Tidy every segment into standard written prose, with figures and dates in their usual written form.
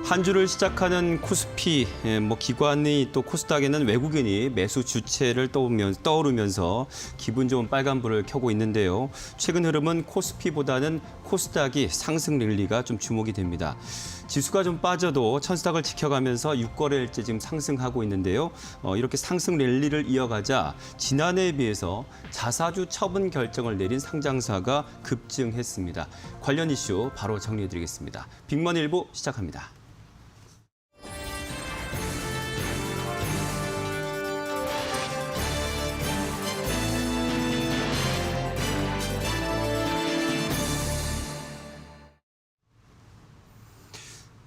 한 주를 시작하는 코스피, 기관이 또 코스닥에는 외국인이 매수 주체를 떠오르면서 기분 좋은 빨간불을 켜고 있는데요. 최근 흐름은 코스피보다는 코스닥이 상승 랠리가 좀 주목이 됩니다. 지수가 좀 빠져도 천스닥을 지켜가면서 6거래일째 지금 상승하고 있는데요. 이렇게 상승 랠리를 이어가자 지난해에 비해서 자사주 처분 결정을 내린 상장사가 급증했습니다. 관련 이슈 바로 정리해드리겠습니다. 빅머니일보 시작합니다.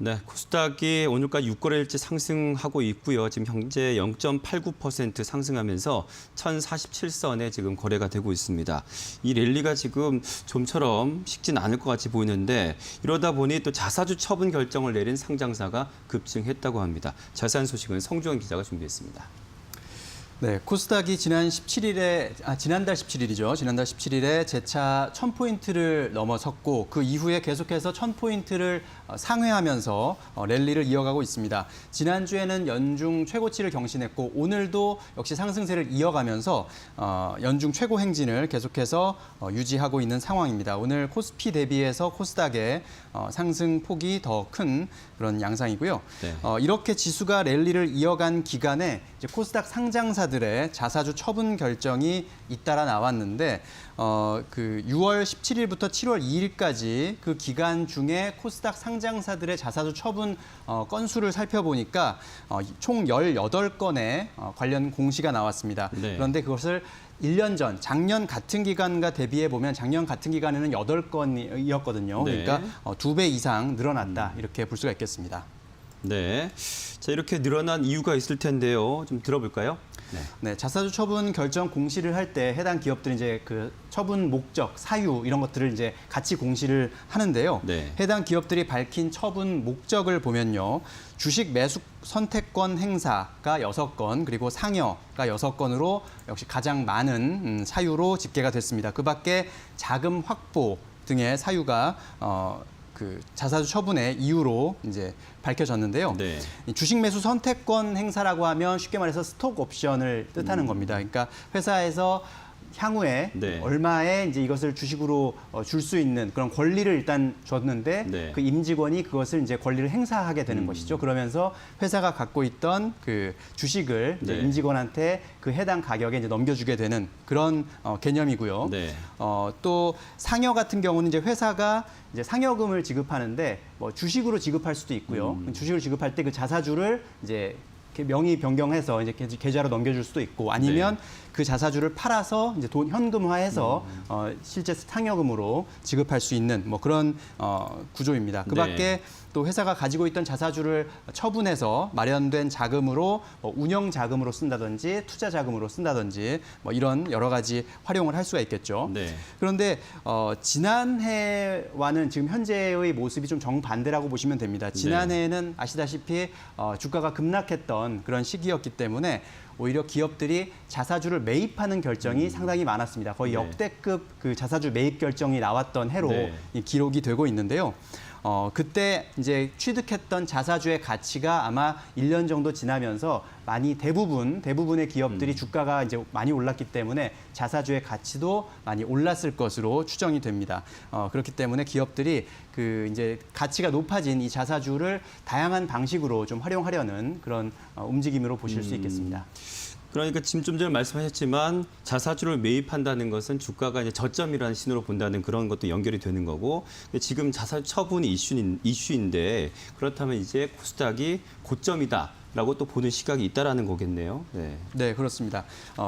네, 코스닥이 오늘까지 6거래일째 상승하고 있고요. 지금 현재 0.89% 상승하면서 1047선에 지금 거래가 되고 있습니다. 이 랠리가 지금 좀처럼 식진 않을 것 같이 보이는데 이러다 보니 또 자사주 처분 결정을 내린 상장사가 급증했다고 합니다. 자세한 소식은 성주원 기자가 준비했습니다. 네, 코스닥이 지난달 17일이죠. 지난달 17일에 재차 1000포인트를 넘어섰고 그 이후에 계속해서 1000포인트를 상회하면서 랠리를 이어가고 있습니다. 지난주에는 연중 최고치를 경신했고 오늘도 역시 상승세를 이어가면서 연중 최고 행진을 계속해서 유지하고 있는 상황입니다. 오늘 코스피 대비해서 코스닥의 상승폭이 더 큰 그런 양상이고요. 네. 이렇게 지수가 랠리를 이어간 기간에 이제 코스닥 상장사들의 자사주 처분 결정이 잇따라 나왔는데 그 6월 17일부터 7월 2일까지 그 기간 중에 코스닥 상장사들의 자사주 처분 건수를 살펴보니까 총 18건의 관련 공시가 나왔습니다. 네. 그런데 그것을 1년 전, 작년 같은 기간과 대비해 보면 작년 같은 기간에는 8건이었거든요. 네. 그러니까 2배 이상 늘어났다 이렇게 볼 수가 있겠습니다. 네, 자 이렇게 늘어난 이유가 있을 텐데요. 좀 들어볼까요? 네, 자사주 처분 결정 공시를 할 때 해당 기업들이 이제 그 처분 목적, 사유 이런 것들을 이제 같이 공시를 하는데요. 네. 해당 기업들이 밝힌 처분 목적을 보면요. 주식 매수 선택권 행사가 6건, 그리고 상여가 6건으로 역시 가장 많은 사유로 집계가 됐습니다. 그 밖에 자금 확보 등의 사유가 그 자사주 처분의 이유로 이제 밝혀졌는데요. 네. 이 주식 매수 선택권 행사라고 하면 쉽게 말해서 스톡 옵션을 뜻하는 겁니다. 그러니까 회사에서 향후에 네. 얼마에 이제 이것을 주식으로 줄 수 있는 그런 권리를 일단 줬는데 네. 그 임직원이 그것을 이제 권리를 행사하게 되는 것이죠. 그러면서 회사가 갖고 있던 그 주식을 이제 네. 임직원한테 그 해당 가격에 이제 넘겨주게 되는 그런 개념이고요. 네. 또 상여 같은 경우는 이제 회사가 이제 상여금을 지급하는데 뭐 주식으로 지급할 수도 있고요. 주식을 지급할 때 그 자사주를 이제 명의 변경해서 이제 계좌로 넘겨줄 수도 있고 아니면 네. 그 자사주를 팔아서 이제 돈 현금화해서 실제 상여금으로 지급할 수 있는 뭐 그런 구조입니다. 그밖에 네. 또 회사가 가지고 있던 자사주를 처분해서 마련된 자금으로 운영 자금으로 쓴다든지 투자 자금으로 쓴다든지 뭐 이런 여러 가지 활용을 할 수가 있겠죠. 네. 그런데 지난해와는 지금 현재의 모습이 좀 정반대라고 보시면 됩니다. 지난해에는 아시다시피 주가가 급락했던 그런 시기였기 때문에 오히려 기업들이 자사주를 매입하는 결정이 상당히 많았습니다. 거의 네. 역대급 그 자사주 매입 결정이 나왔던 해로 네. 기록이 되고 있는데요. 그때 이제 취득했던 자사주의 가치가 아마 1년 정도 지나면서 많이 대부분의 기업들이 주가가 이제 많이 올랐기 때문에 자사주의 가치도 많이 올랐을 것으로 추정이 됩니다. 그렇기 때문에 기업들이 그 이제 가치가 높아진 이 자사주를 다양한 방식으로 좀 활용하려는 그런 움직임으로 보실 수 있겠습니다. 그러니까 지금 좀 전에 말씀하셨지만 자사주를 매입한다는 것은 주가가 이제 저점이라는 신호로 본다는 그런 것도 연결이 되는 거고 지금 자사주 처분이 이슈인데 그렇다면 이제 코스닥이 고점이다라고 또 보는 시각이 있다라는 거겠네요. 네, 네, 그렇습니다.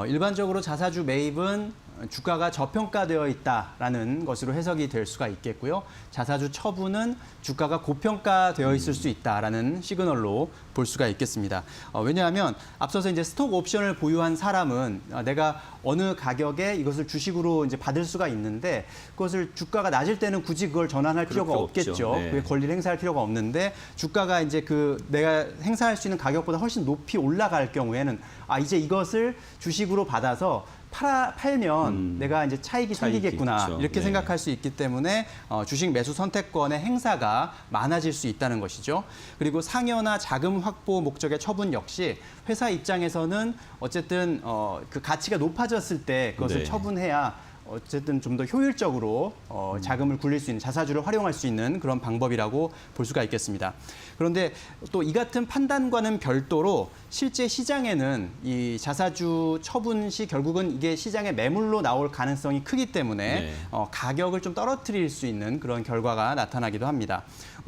일반적으로 자사주 매입은 주가가 저평가되어 있다라는 것으로 해석이 될 수가 있겠고요. 자사주 처분은 주가가 고평가되어 있을 수 있다라는 시그널로 볼 수가 있겠습니다. 왜냐하면 앞서서 이제 스톡 옵션을 보유한 사람은 내가 어느 가격에 이것을 주식으로 이제 받을 수가 있는데 그것을 주가가 낮을 때는 굳이 그걸 전환할 필요가 없겠죠. 네. 그게 권리를 행사할 필요가 없는데 주가가 이제 그 내가 행사할 수 있는 가격보다 훨씬 높이 올라갈 경우에는 이제 이것을 주식으로 받아서 팔면 내가 이제 차익이 생기겠구나 그렇죠. 이렇게 네. 생각할 수 있기 때문에 주식 매수 선택권의 행사가 많아질 수 있다는 것이죠. 그리고 상여나 자금 확보 목적의 처분 역시 회사 입장에서는 어쨌든 그 가치가 높아졌을 때 그것을 네. 처분해야 어쨌든 좀 더 효율적으로 자금을 굴릴 수 있는 자사주를 활용할 수 있는 그런 방법이라고 볼 수가 있겠습니다. 그런데 또 이 같은 판단과는 별도로 실제 시장에는 이 자사주 처분 시 결국은 이게 시장에 매물로 나올 가능성이 크기 때문에 네. 가격을 좀 떨어뜨릴 수 있는 그런 결과가 나타나기도 합니다.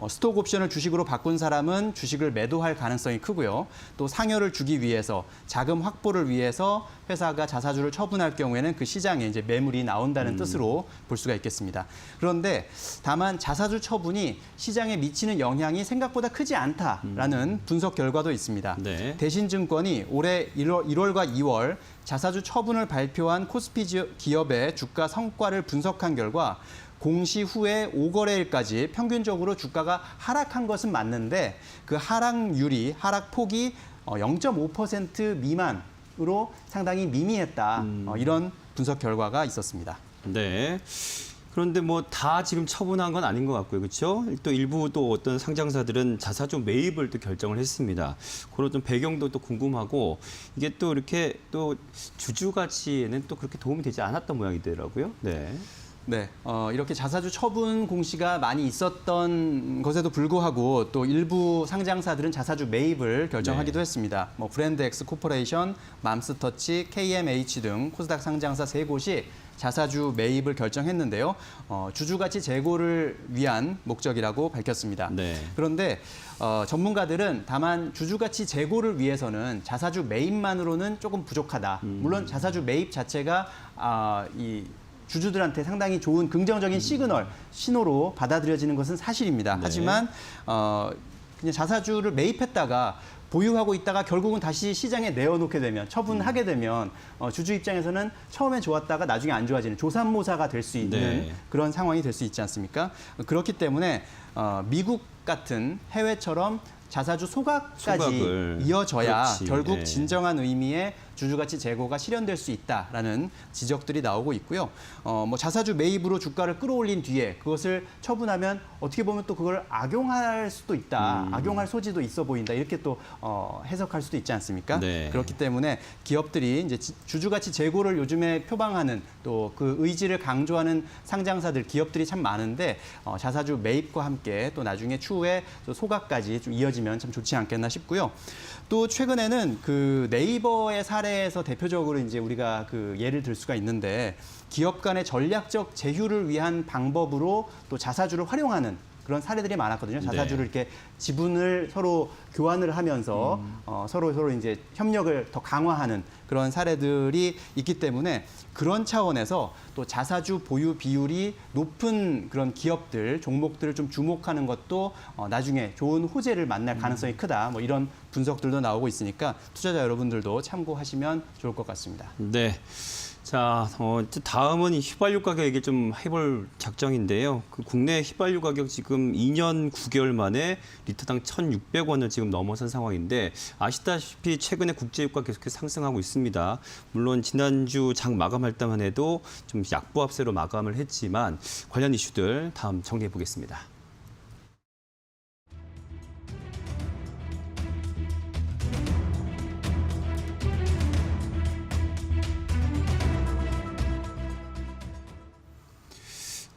스톡 옵션을 주식으로 바꾼 사람은 주식을 매도할 가능성이 크고요. 또 상여를 주기 위해서 자금 확보를 위해서 회사가 자사주를 처분할 경우에는 그 시장에 이제 매물이 나온다는 뜻으로 볼 수가 있겠습니다. 그런데 다만 자사주 처분이 시장에 미치는 영향이 생각보다 크지 않다라는 분석 결과도 있습니다. 네. 대신증권이 올해 1월과 2월 자사주 처분을 발표한 코스피 기업의 주가 성과를 분석한 결과 공시 후에 5거래일까지 평균적으로 주가가 하락한 것은 맞는데 그 하락률이 하락폭이 0.5% 미만으로 상당히 미미했다. 이런 분석 결과가 있었습니다. 네. 그런데 뭐 다 지금 처분한 건 아닌 것 같고요. 그렇죠? 또 일부 또 어떤 상장사들은 자사주 매입을 또 결정을 했습니다. 그런 좀 배경도 또 궁금하고 이게 또 이렇게 또 주주 가치에는 또 그렇게 도움이 되지 않았던 모양이더라고요. 네. 네, 이렇게 자사주 처분 공시가 많이 있었던 것에도 불구하고 또 일부 상장사들은 자사주 매입을 결정하기도 했습니다. 뭐 브랜드엑스 코퍼레이션, 맘스터치, KMH 등 코스닥 상장사 3곳이 자사주 매입을 결정했는데요. 주주가치 제고를 위한 목적이라고 밝혔습니다. 네. 그런데 전문가들은 다만 주주가치 제고를 위해서는 자사주 매입만으로는 조금 부족하다. 물론 자사주 매입 자체가 이 주주들한테 상당히 좋은 긍정적인 시그널, 신호로 받아들여지는 것은 사실입니다. 네. 하지만 그냥 자사주를 매입했다가 보유하고 있다가 결국은 다시 시장에 내어놓게 되면 처분하게 되면 주주 입장에서는 처음엔 좋았다가 나중에 안 좋아지는 조삼모사가 될 수 있는 네. 그런 상황이 될 수 있지 않습니까? 그렇기 때문에 미국 같은 해외처럼 자사주 소각까지 소각을. 이어져야 그렇지. 결국 네. 진정한 의미의 주주가치 제고가 실현될 수 있다라는 지적들이 나오고 있고요. 뭐 자사주 매입으로 주가를 끌어올린 뒤에 그것을 처분하면 어떻게 보면 또 그걸 악용할 수도 있다. 악용할 소지도 있어 보인다. 이렇게 또 해석할 수도 있지 않습니까? 네. 그렇기 때문에 기업들이 이제 주주가치 제고를 요즘에 표방하는 또 그 의지를 강조하는 상장사들, 기업들이 참 많은데 자사주 매입과 함께 또 나중에 추후에 또 소각까지 좀 이어지면 참 좋지 않겠나 싶고요. 또 최근에는 그 네이버의 사례에서 대표적으로 이제 우리가 그 예를 들 수가 있는데 기업 간의 전략적 제휴를 위한 방법으로 또 자사주를 활용하는 그런 사례들이 많았거든요. 자사주를 이렇게 지분을 서로 교환을 하면서 서로 이제 협력을 더 강화하는 그런 사례들이 있기 때문에 그런 차원에서 또 자사주 보유 비율이 높은 그런 기업들, 종목들을 좀 주목하는 것도 나중에 좋은 호재를 만날 가능성이 크다. 뭐 이런 분석들도 나오고 있으니까 투자자 여러분들도 참고하시면 좋을 것 같습니다. 네. 자, 다음은 휘발유 가격 얘기 좀 해볼 작정인데요. 그 국내 휘발유 가격 지금 2년 9개월 만에 리터당 1,600원을 지금 넘어선 상황인데 아시다시피 최근에 국제유가 계속해서 상승하고 있습니다. 물론 지난주 장 마감할 때만 해도 좀 약보합세로 마감을 했지만 관련 이슈들 다음 정리해 보겠습니다.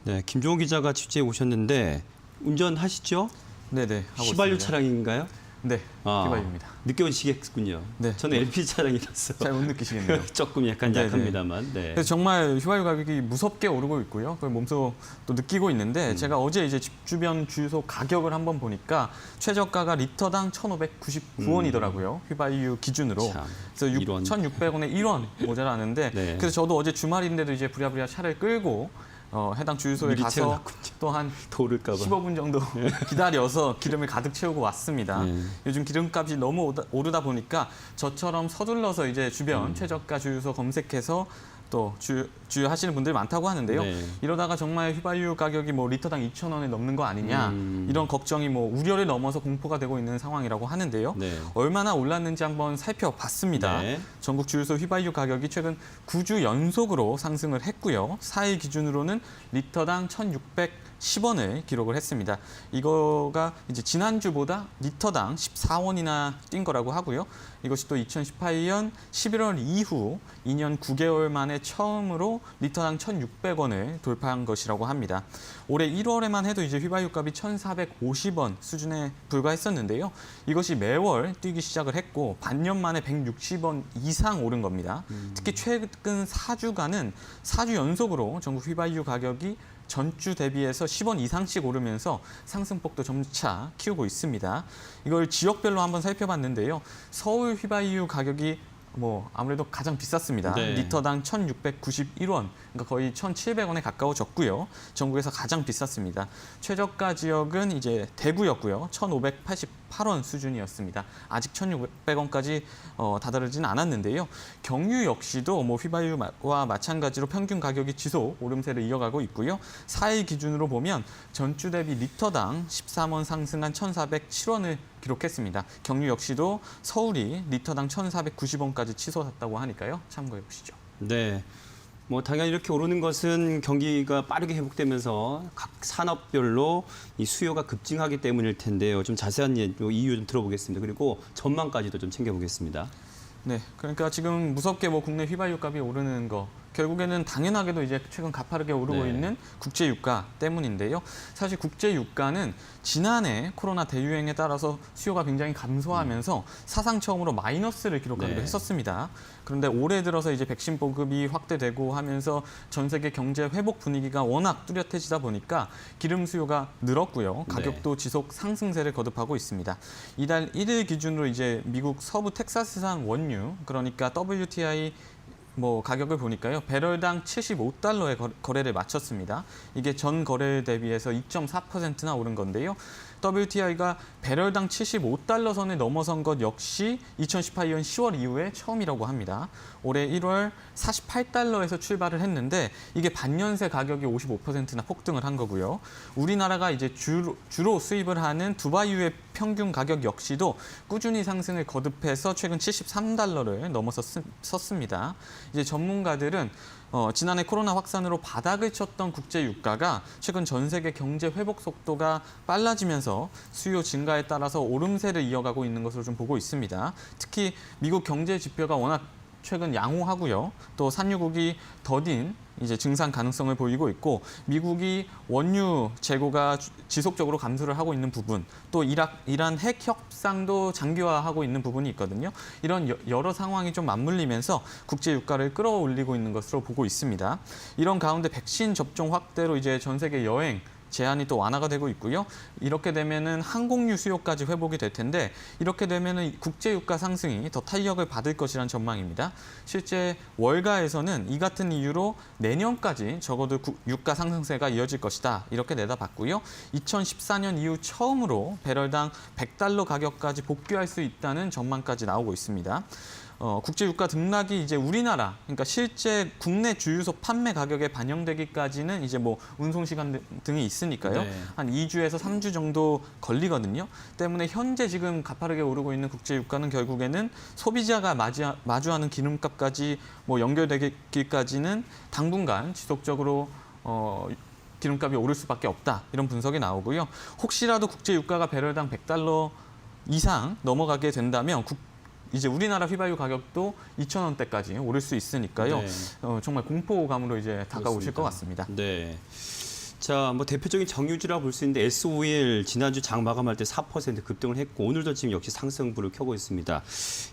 네, 김종호 기자가 취재해 오셨는데 운전하시죠? 네네. 하고 휘발유 있습니다. 차량인가요? 네, 휘발유입니다. 느껴지시겠군요. 네. 저는 LPG 차량이라서 잘 못 느끼시겠네요. 조금 약간 네네. 약합니다만. 네. 그래서 정말 휘발유 가격이 무섭게 오르고 있고요. 그걸 몸소 또 느끼고 있는데 제가 어제 이제 집 주변 주유소 가격을 한번 보니까 최저가가 리터당 1,599원이더라고요. 휘발유 기준으로. 참, 그래서 1원. 1,600원에 1원 모자라는데 네. 그래서 저도 어제 주말인데도 이제 부랴부랴 차를 끌고 해당 주유소에 미리 가서 채워놨군요. 또 한 더 오를까 봐. 15분 정도 기다려서 기름을 가득 채우고 왔습니다. 네. 요즘 기름값이 너무 오르다 보니까 저처럼 서둘러서 이제 주변 최저가 주유소 검색해서 또 주유하시는 분들이 많다고 하는데요. 네. 이러다가 정말 휘발유 가격이 뭐 리터당 2,000원에 넘는 거 아니냐 이런 걱정이 뭐 우려를 넘어서 공포가 되고 있는 상황이라고 하는데요. 네. 얼마나 올랐는지 한번 살펴봤습니다. 네. 전국 주유소 휘발유 가격이 최근 9주 연속으로 상승을 했고요. 4일 기준으로는 리터당 1,610원을 기록을 했습니다. 이거가 이제 지난주보다 리터당 14원이나 뛴 거라고 하고요. 이것이 또 2018년 11월 이후 2년 9개월 만에 처음으로 리터당 1,600원을 돌파한 것이라고 합니다. 올해 1월에만 해도 이제 휘발유 값이 1,450원 수준에 불과했었는데요. 이것이 매월 뛰기 시작을 했고 반년 만에 160원 이상 오른 겁니다. 특히 최근 4주간은 4주 연속으로 전국 휘발유 가격이 전주 대비해서 10원 이상씩 오르면서 상승폭도 점차 키우고 있습니다. 이걸 지역별로 한번 살펴봤는데요. 서울 휘발유 가격이 뭐 아무래도 가장 비쌌습니다. 네. 리터당 1,691원, 그러니까 거의 1,700원에 가까워졌고요. 전국에서 가장 비쌌습니다. 최저가 지역은 이제 대구였고요. 1,588원 수준이었습니다. 아직 1,600원까지 다다르진 않았는데요. 경유 역시도 뭐 휘발유와 마찬가지로 평균 가격이 지속 오름세를 이어가고 있고요. 4일 기준으로 보면 전주 대비 리터당 13원 상승한 1,407원을 기록했습니다. 경유 역시도 서울이 리터당 1,490원까지 치솟았다고 하니까요. 참고해 보시죠. 네. 뭐 당연히 이렇게 오르는 것은 경기가 빠르게 회복되면서 각 산업별로 이 수요가 급증하기 때문일 텐데요. 좀 자세한 이유 좀 들어보겠습니다. 그리고 전망까지도 좀 챙겨보겠습니다. 네, 그러니까 지금 무섭게 뭐 국내 휘발유 값이 오르는 거 결국에는 당연하게도 이제 최근 가파르게 오르고 네. 있는 국제 유가 때문인데요. 사실 국제 유가는 지난해 코로나 대유행에 따라서 수요가 굉장히 감소하면서 사상 처음으로 마이너스를 기록하기도 네. 했었습니다. 그런데 올해 들어서 이제 백신 보급이 확대되고 하면서 전 세계 경제 회복 분위기가 워낙 뚜렷해지다 보니까 기름 수요가 늘었고요. 가격도 지속 상승세를 거듭하고 있습니다. 이달 1일 기준으로 이제 미국 서부 텍사스산 원유, 그러니까 WTI 뭐 가격을 보니까요. 배럴당 75달러에 거래를 마쳤습니다. 이게 전 거래일 대비해서 2.4%나 오른 건데요. WTI가 배럴당 75달러 선을 넘어선 것 역시 2018년 10월 이후에 처음이라고 합니다. 올해 1월 48달러에서 출발을 했는데 이게 반년새 가격이 55%나 폭등을 한 거고요. 우리나라가 이제 주로 수입을 하는 두바이유의 평균 가격 역시도 꾸준히 상승을 거듭해서 최근 73달러를 넘어섰습니다. 이제 전문가들은 지난해 코로나 확산으로 바닥을 쳤던 국제 유가가 최근 전 세계 경제 회복 속도가 빨라지면서 수요 증가에 따라서 오름세를 이어가고 있는 것으로 좀 보고 있습니다. 특히 미국 경제 지표가 워낙 최근 양호하고요. 또 산유국이 더딘 이제 증산 가능성을 보이고 있고 미국이 원유 재고가 지속적으로 감소를 하고 있는 부분, 또 이란 핵 협상도 장기화하고 있는 부분이 있거든요. 이런 여러 상황이 좀 맞물리면서 국제 유가를 끌어올리고 있는 것으로 보고 있습니다. 이런 가운데 백신 접종 확대로 이제 전 세계 여행 제한이 또 완화가 되고 있고요. 이렇게 되면은 항공유 수요까지 회복이 될 텐데 이렇게 되면은 국제 유가 상승이 더 탄력을 받을 것이란 전망입니다. 실제 월가에서는 이 같은 이유로 내년까지 적어도 유가 상승세가 이어질 것이다. 이렇게 내다봤고요. 2014년 이후 처음으로 배럴당 100달러 가격까지 복귀할 수 있다는 전망까지 나오고 있습니다. 국제 유가 등락이 이제 우리나라, 그러니까 실제 국내 주유소 판매 가격에 반영되기까지는 이제 뭐 운송 시간 등이 있으니까요. 네. 한 2주에서 3주 정도 걸리거든요. 때문에 현재 지금 가파르게 오르고 있는 국제 유가는 결국에는 소비자가 마주하는 기름값까지 뭐 연결되기까지는 당분간 지속적으로 기름값이 오를 수밖에 없다. 이런 분석이 나오고요. 혹시라도 국제 유가가 배럴당 100달러 이상 넘어가게 된다면 이제 우리나라 휘발유 가격도 2,000원대까지 오를 수 있으니까요. 네. 정말 공포감으로 이제 다가오실 것 같습니다. 네. 자, 뭐 대표적인 정유주라 볼 수 있는데 S-오일 지난주 장 마감할 때 4% 급등을 했고 오늘도 지금 역시 상승불을 켜고 있습니다.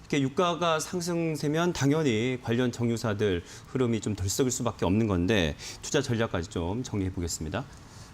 이렇게 유가가 상승세면 당연히 관련 정유사들 흐름이 좀 들썩일 수밖에 없는 건데 투자 전략까지 좀 정리해 보겠습니다.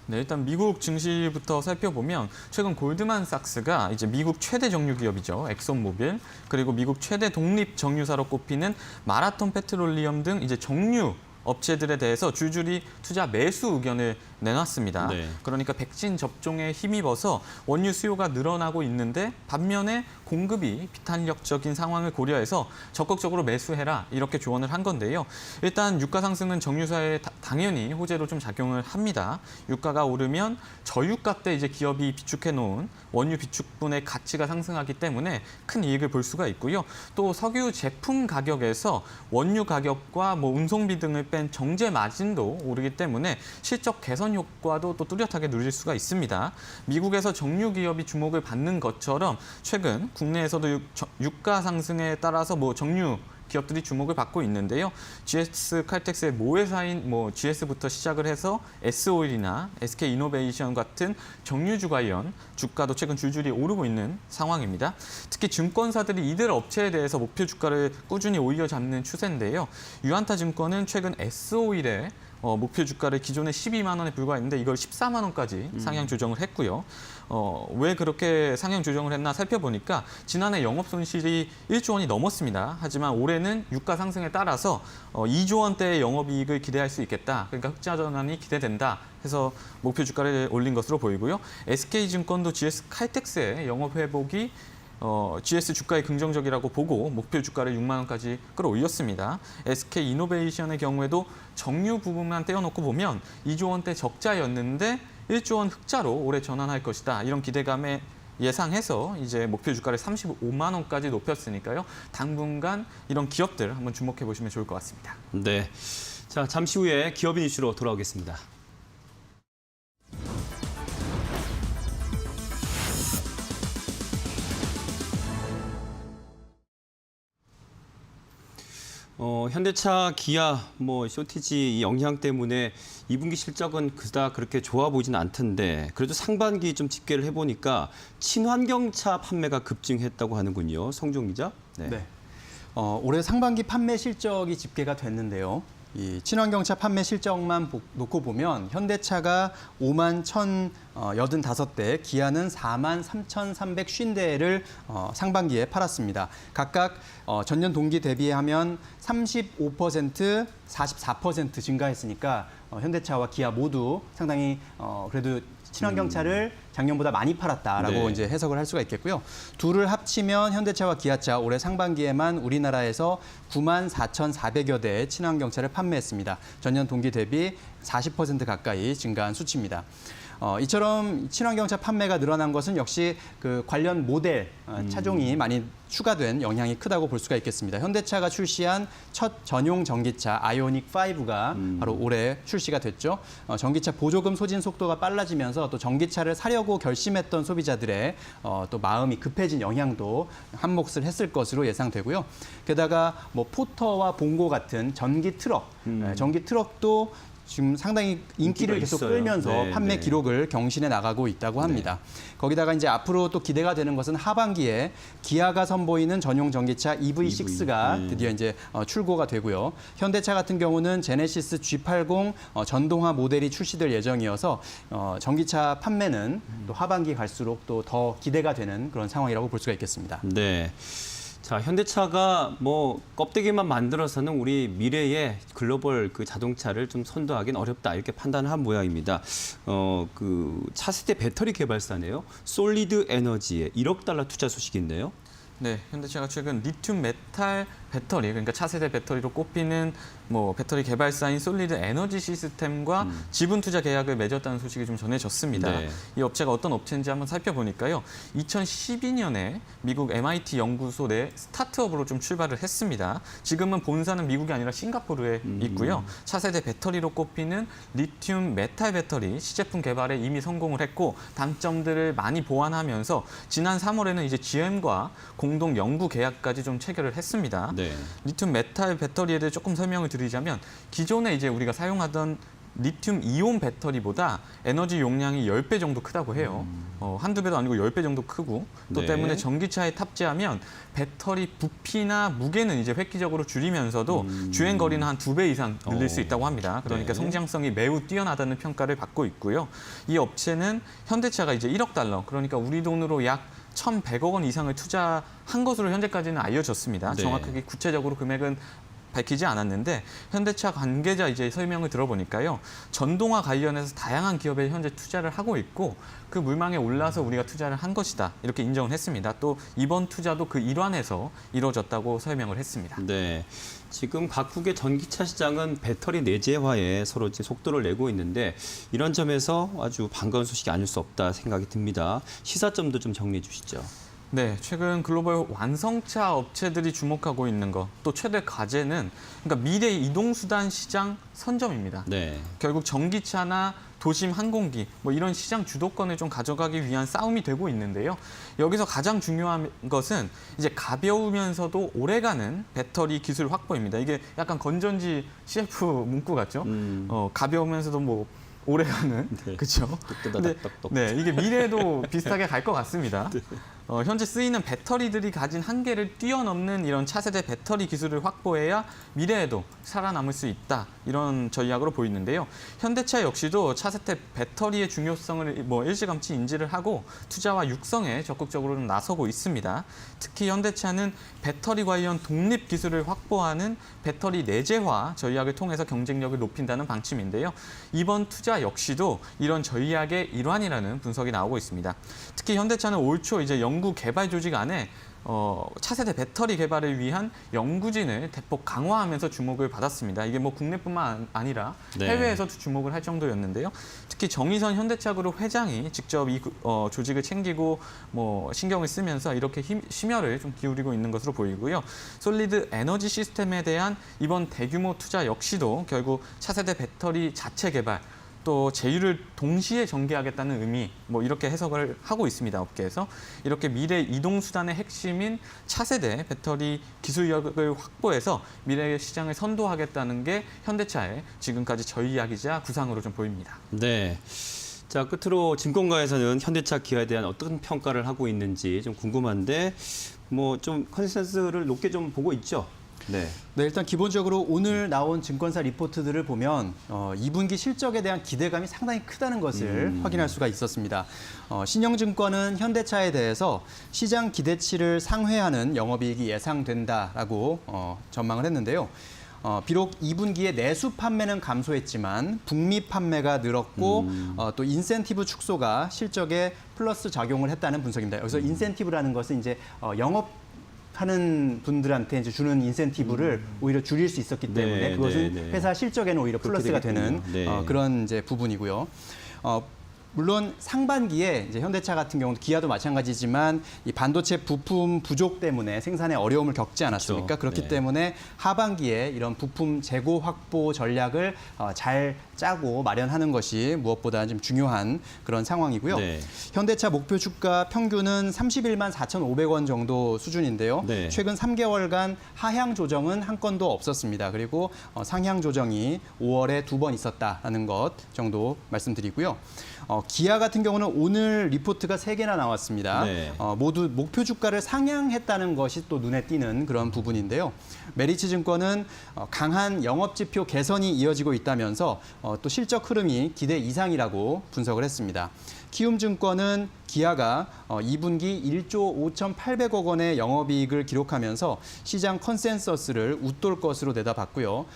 네, 일단 미국 증시부터 살펴보면 최근 골드만삭스가 이제 미국 최대 정유 기업이죠. 엑선모빌, 그리고 미국 최대 독립 정유사로 꼽히는 마라톤 페트롤리엄 등 이제 정유 업체들에 대해서 줄줄이 투자 매수 의견을 내놨습니다. 네. 그러니까 백신 접종에 힘입어서 원유 수요가 늘어나고 있는데 반면에 공급이 비탄력적인 상황을 고려해서 적극적으로 매수해라 이렇게 조언을 한 건데요. 일단 유가 상승은 정유사에 당연히 호재로 좀 작용을 합니다. 유가가 오르면 저유가 때 이제 기업이 비축해 놓은 원유 비축분의 가치가 상승하기 때문에 큰 이익을 볼 수가 있고요. 또 석유 제품 가격에서 원유 가격과 뭐 운송비 등을 뺀 정제 마진도 오르기 때문에 실적 개선 효과도 또 뚜렷하게 누릴 수가 있습니다. 미국에서 정유 기업이 주목을 받는 것처럼 최근 국내에서도 유가 상승에 따라서 뭐 정유 기업들이 주목을 받고 있는데요. GS 칼텍스의 모회사인 GS부터 시작을 해서 S오일이나 SK이노베이션 같은 정유주 관련 주가도 최근 줄줄이 오르고 있는 상황입니다. 특히 증권사들이 이들 업체에 대해서 목표 주가를 꾸준히 올려 잡는 추세인데요. 유안타 증권은 최근 S오일의 목표 주가를 기존에 12만 원에 불과했는데 이걸 14만 원까지 상향 조정을 했고요. 왜 그렇게 상향 조정을 했나 살펴보니까 지난해 영업 손실이 1조 원이 넘었습니다. 하지만 올해는 유가 상승에 따라서 2조 원대의 영업이익을 기대할 수 있겠다. 그러니까 흑자 전환이 기대된다 해서 목표 주가를 올린 것으로 보이고요. SK증권도 GS 칼텍스의 영업 회복이 GS 주가에 긍정적이라고 보고 목표 주가를 6만 원까지 끌어올렸습니다. SK이노베이션의 경우에도 정유 부분만 떼어놓고 보면 2조 원대 적자였는데 1조 원 흑자로 올해 전환할 것이다. 이런 기대감에 예상해서 이제 목표 주가를 35만 원까지 높였으니까요. 당분간 이런 기업들 한번 주목해 보시면 좋을 것 같습니다. 네. 자, 잠시 후에 기업인 이슈로 돌아오겠습니다. 현대차, 기아, 쇼티지 이 영향 때문에 2분기 실적은 그닥 그렇게 좋아 보이진 않던데 그래도 상반기 좀 집계를 해보니까 친환경차 판매가 급증했다고 하는군요. 성종 기자. 네. 올해 상반기 판매 실적이 집계가 됐는데요. 이 친환경차 판매 실적만 놓고 보면 현대차가 5만 1,085대, 기아는 4만 3,350대를 상반기에 팔았습니다. 각각 전년 동기 대비하면 35%, 44% 증가했으니까 현대차와 기아 모두 상당히 그래도 친환경차를 작년보다 많이 팔았다라고 네. 이제 해석을 할 수가 있겠고요. 둘을 합치면 현대차와 기아차 올해 상반기에만 우리나라에서 9만 4,400여 대의 친환경차를 판매했습니다. 전년 동기 대비 40% 가까이 증가한 수치입니다. 이처럼 친환경차 판매가 늘어난 것은 역시 그 관련 모델 차종이 많이 추가된 영향이 크다고 볼 수가 있겠습니다. 현대차가 출시한 첫 전용 전기차 아이오닉 5가 바로 올해 출시가 됐죠. 전기차 보조금 소진 속도가 빨라지면서 또 전기차를 사려고 결심했던 소비자들의 또 마음이 급해진 영향도 한몫을 했을 것으로 예상되고요. 게다가 포터와 봉고 같은 전기 트럭, 전기 트럭도 지금 상당히 인기를 계속 있어요. 끌면서 네, 판매 네. 기록을 경신해 나가고 있다고 합니다. 거기다가 이제 앞으로 또 기대가 되는 것은 하반기에 기아가 선보이는 전용 전기차 EV6가 드디어 이제 출고가 되고요. 현대차 같은 경우는 제네시스 G80 전동화 모델이 출시될 예정이어서 전기차 판매는 또 하반기 갈수록 또 더 기대가 되는 그런 상황이라고 볼 수가 있겠습니다. 네. 자, 현대차가 껍데기만 만들어서는 우리 미래의 글로벌 그 자동차를 좀 선도하기는 어렵다 이렇게 판단을 한 모양입니다. 그 차세대 배터리 개발사네요. 솔리드 에너지에 1억 달러 투자 소식이 있네요. 네, 현대차가 최근 리튬 메탈 배터리, 그러니까 차세대 배터리로 꼽히는 배터리 개발사인 솔리드 에너지 시스템과 지분 투자 계약을 맺었다는 소식이 좀 전해졌습니다. 네. 이 업체가 어떤 업체인지 한번 살펴보니까요. 2012년에 미국 MIT 연구소 내 스타트업으로 좀 출발을 했습니다. 지금은 본사는 미국이 아니라 싱가포르에 있고요. 차세대 배터리로 꼽히는 리튬 메탈 배터리 시제품 개발에 이미 성공을 했고 단점들을 많이 보완하면서 지난 3월에는 이제 GM과 공동 연구 계약까지 좀 체결을 했습니다. 네. 리튬 메탈 배터리에 대해 조금 설명을 드리자면 기존에 이제 우리가 사용하던 리튬 이온 배터리보다 에너지 용량이 10배 정도 크다고 해요. 한두 배도 아니고 10배 정도 크고 또 네. 때문에 전기차에 탑재하면 배터리 부피나 무게는 이제 획기적으로 줄이면서도 주행 거리는 한 2배 이상 늘릴 수 있다고 합니다. 그러니까 네. 성장성이 매우 뛰어나다는 평가를 받고 있고요. 이 업체는 현대차가 이제 1억 달러, 그러니까 우리 돈으로 약 1,100억 원 이상을 투자한 것으로 현재까지는 알려졌습니다. 네. 정확하게 구체적으로 금액은 밝히지 않았는데 현대차 관계자 이제 설명을 들어보니까요. 전동화 관련해서 다양한 기업에 현재 투자를 하고 있고 그 물망에 올라서 우리가 투자를 한 것이다. 이렇게 인정을 했습니다. 또 이번 투자도 그 일환에서 이루어졌다고 설명을 했습니다. 네. 지금 각국의 전기차 시장은 배터리 내재화에 서로 이제 속도를 내고 있는데 이런 점에서 아주 반가운 소식이 아닐 수 없다 생각이 듭니다. 시사점도 좀 정리해 주시죠. 네, 최근 글로벌 완성차 업체들이 주목하고 있는 것, 또 최대 과제는 그러니까 미래 이동수단 시장 선점입니다. 네. 결국 전기차나 도심 항공기 뭐 이런 시장 주도권을 좀 가져가기 위한 싸움이 되고 있는데요. 여기서 가장 중요한 것은 이제 가벼우면서도 오래가는 배터리 기술 확보입니다. 이게 약간 건전지 CF 문구 같죠? 가벼우면서도 뭐 오래가는 네. 그렇죠. 근데 똑똑똑똑. 네, 이게 미래에도 비슷하게 갈 것 같습니다. 현재 쓰이는 배터리들이 가진 한계를 뛰어넘는 이런 차세대 배터리 기술을 확보해야 미래에도 살아남을 수 있다. 이런 전략으로 보이는데요. 현대차 역시도 차세대 배터리의 중요성을 뭐 일찌감치 인지를 하고 투자와 육성에 적극적으로 좀 나서고 있습니다. 특히 현대차는 배터리 관련 독립 기술을 확보하는 배터리 내재화 전략을 통해서 경쟁력을 높인다는 방침인데요. 이번 투자 역시도 이런 전략의 일환이라는 분석이 나오고 있습니다. 특히 현대차는 올 초 이제 연구 개발 조직 안에 차세대 배터리 개발을 위한 연구진을 대폭 강화하면서 주목을 받았습니다. 이게 뭐 국내뿐만 아니라 네. 해외에서도 주목을 할 정도였는데요. 특히 정의선 현대차그룹 회장이 직접 이 조직을 챙기고 뭐 신경을 쓰면서 이렇게 심혈을 좀 기울이고 있는 것으로 보이고요. 솔리드 에너지 시스템에 대한 이번 대규모 투자 역시도 결국 차세대 배터리 자체 개발 또 제휴를 동시에 전개하겠다는 의미 뭐 이렇게 해석을 하고 있습니다. 업계에서 이렇게 미래 이동 수단의 핵심인 차세대 배터리 기술력을 확보해서 미래 시장을 선도하겠다는 게 현대차의 지금까지 전략이자 구상으로 좀 보입니다. 네. 자, 끝으로 증권가에서는 현대차 기아에 대한 어떤 평가를 하고 있는지 좀 궁금한데 뭐 좀 컨센서스를 높게 좀 보고 있죠. 네. 네, 일단 기본적으로 오늘 나온 증권사 리포트들을 보면 2분기 실적에 대한 기대감이 상당히 크다는 것을 확인할 수가 있었습니다. 신영증권은 현대차에 대해서 시장 기대치를 상회하는 영업이익이 예상된다라고 전망을 했는데요. 비록 2분기에 내수 판매는 감소했지만 북미 판매가 늘었고 또 인센티브 축소가 실적에 플러스 작용을 했다는 분석입니다. 여기서 인센티브라는 것은 이제 하는 분들한테 이제 주는 인센티브를 오히려 줄일 수 있었기 때문에 네, 그것은 네, 네. 회사 실적에는 오히려 플러스가 되는 되겠군요. 네. 그런 이제 부분이고요. 물론 상반기에 이제 현대차 같은 경우도 기아도 마찬가지지만 이 반도체 부품 부족 때문에 생산에 어려움을 겪지 않았습니까? 그렇죠. 그렇기 네. 때문에 하반기에 이런 부품 재고 확보 전략을 잘 짜고 마련하는 것이 무엇보다 좀 중요한 그런 상황이고요. 네. 현대차 목표 주가 평균은 31만 4,500원 정도 수준인데요. 네. 최근 3개월간 하향 조정은 한 건도 없었습니다. 그리고 상향 조정이 5월에 2번 있었다는 것 정도 말씀드리고요. 기아 같은 경우는 오늘 리포트가 3개나 나왔습니다. 네. 모두 목표 주가를 상향했다는 것이 또 눈에 띄는 그런 부분인데요. 메리츠 증권은 강한 영업지표 개선이 이어지고 있다면서 또 실적 흐름이 기대 이상이라고 분석을 했습니다. 키움증권은 기아가 2분기 1조 5,800억 원의 영업이익을 기록하면서 시장 컨센서스를 웃돌 것으로 내다봤고요.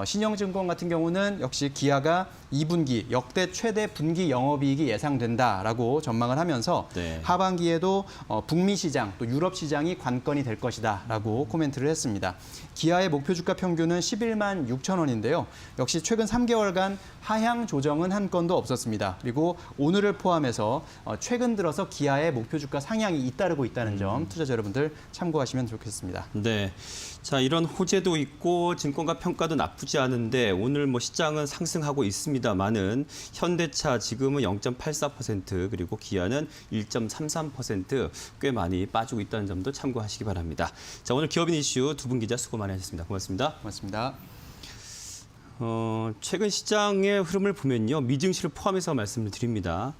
신영증권 같은 경우는 역시 기아가 2분기 역대 최대 분기 영업이익이 예상된다라고 전망을 하면서 네. 하반기에도 북미 시장 또 유럽 시장이 관건이 될 것이다라고 코멘트를 했습니다. 기아의 목표 주가 평균은 11만 6천 원인데요. 역시 최근 3개월간 하향 조정은 한 건도 없었습니다. 그리고 오늘을 포함해서 최근 들어서 기아의 목표 주가 상향이 잇따르고 있다는 점 투자자 여러분들 참고하시면 좋겠습니다. 네. 자, 이런 호재도 있고 증권가 평가도 나쁘지 않은데 오늘 뭐 시장은 상승하고 있습니다만은 현대차 지금은 0.84% 그리고 기아는 1.33% 꽤 많이 빠지고 있다는 점도 참고하시기 바랍니다. 자, 오늘 기업인 이슈 두 분 기자 수고 많이 하셨습니다. 고맙습니다. 고맙습니다. 최근 시장의 흐름을 보면요. 미증시를 포함해서 말씀을 드립니다.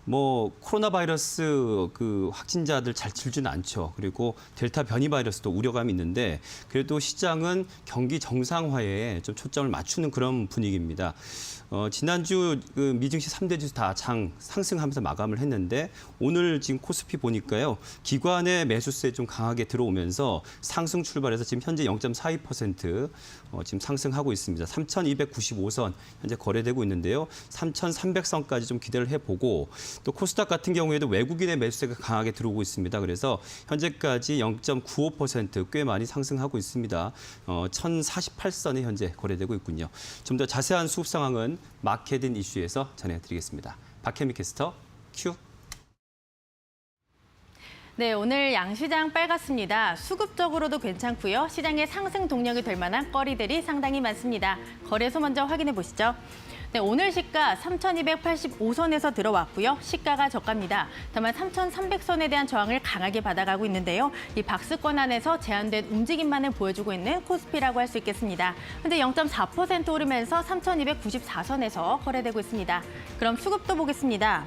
뭐 코로나 바이러스 그 확진자들 잘 줄지는 않죠. 그리고 델타 변이 바이러스도 우려감이 있는데 그래도 시장은 경기 정상화에 좀 초점을 맞추는 그런 분위기입니다. 지난주 그 미증시 3대 지수 다 장 상승하면서 마감을 했는데 오늘 지금 코스피 보니까요. 기관의 매수세 좀 강하게 들어오면서 상승 출발해서 지금 현재 0.42% 지금 상승하고 있습니다. 3,295선 현재 거래되고 있는데요. 3,300선까지 좀 기대를 해보고 또 코스닥 같은 경우에도 외국인의 매수세가 강하게 들어오고 있습니다. 그래서 현재까지 0.95% 꽤 많이 상승하고 있습니다. 1,048선에 현재 거래되고 있군요. 좀 더 자세한 수급 상황은 마켓인 이슈에서 전해드리겠습니다. 박혜미 캐스터 큐. 네, 오늘 양시장 빨갛습니다. 수급적으로도 괜찮고요. 시장의 상승 동력이 될 만한 거리들이 상당히 많습니다. 거래소 먼저 확인해 보시죠. 네, 오늘 시가 3,285선에서 들어왔고요. 시가가 저가입니다. 다만 3,300선에 대한 저항을 강하게 받아가고 있는데요. 이 박스권 안에서 제한된 움직임만을 보여주고 있는 코스피라고 할 수 있겠습니다. 현재 0.4% 오르면서 3,294선에서 거래되고 있습니다. 그럼 수급도 보겠습니다.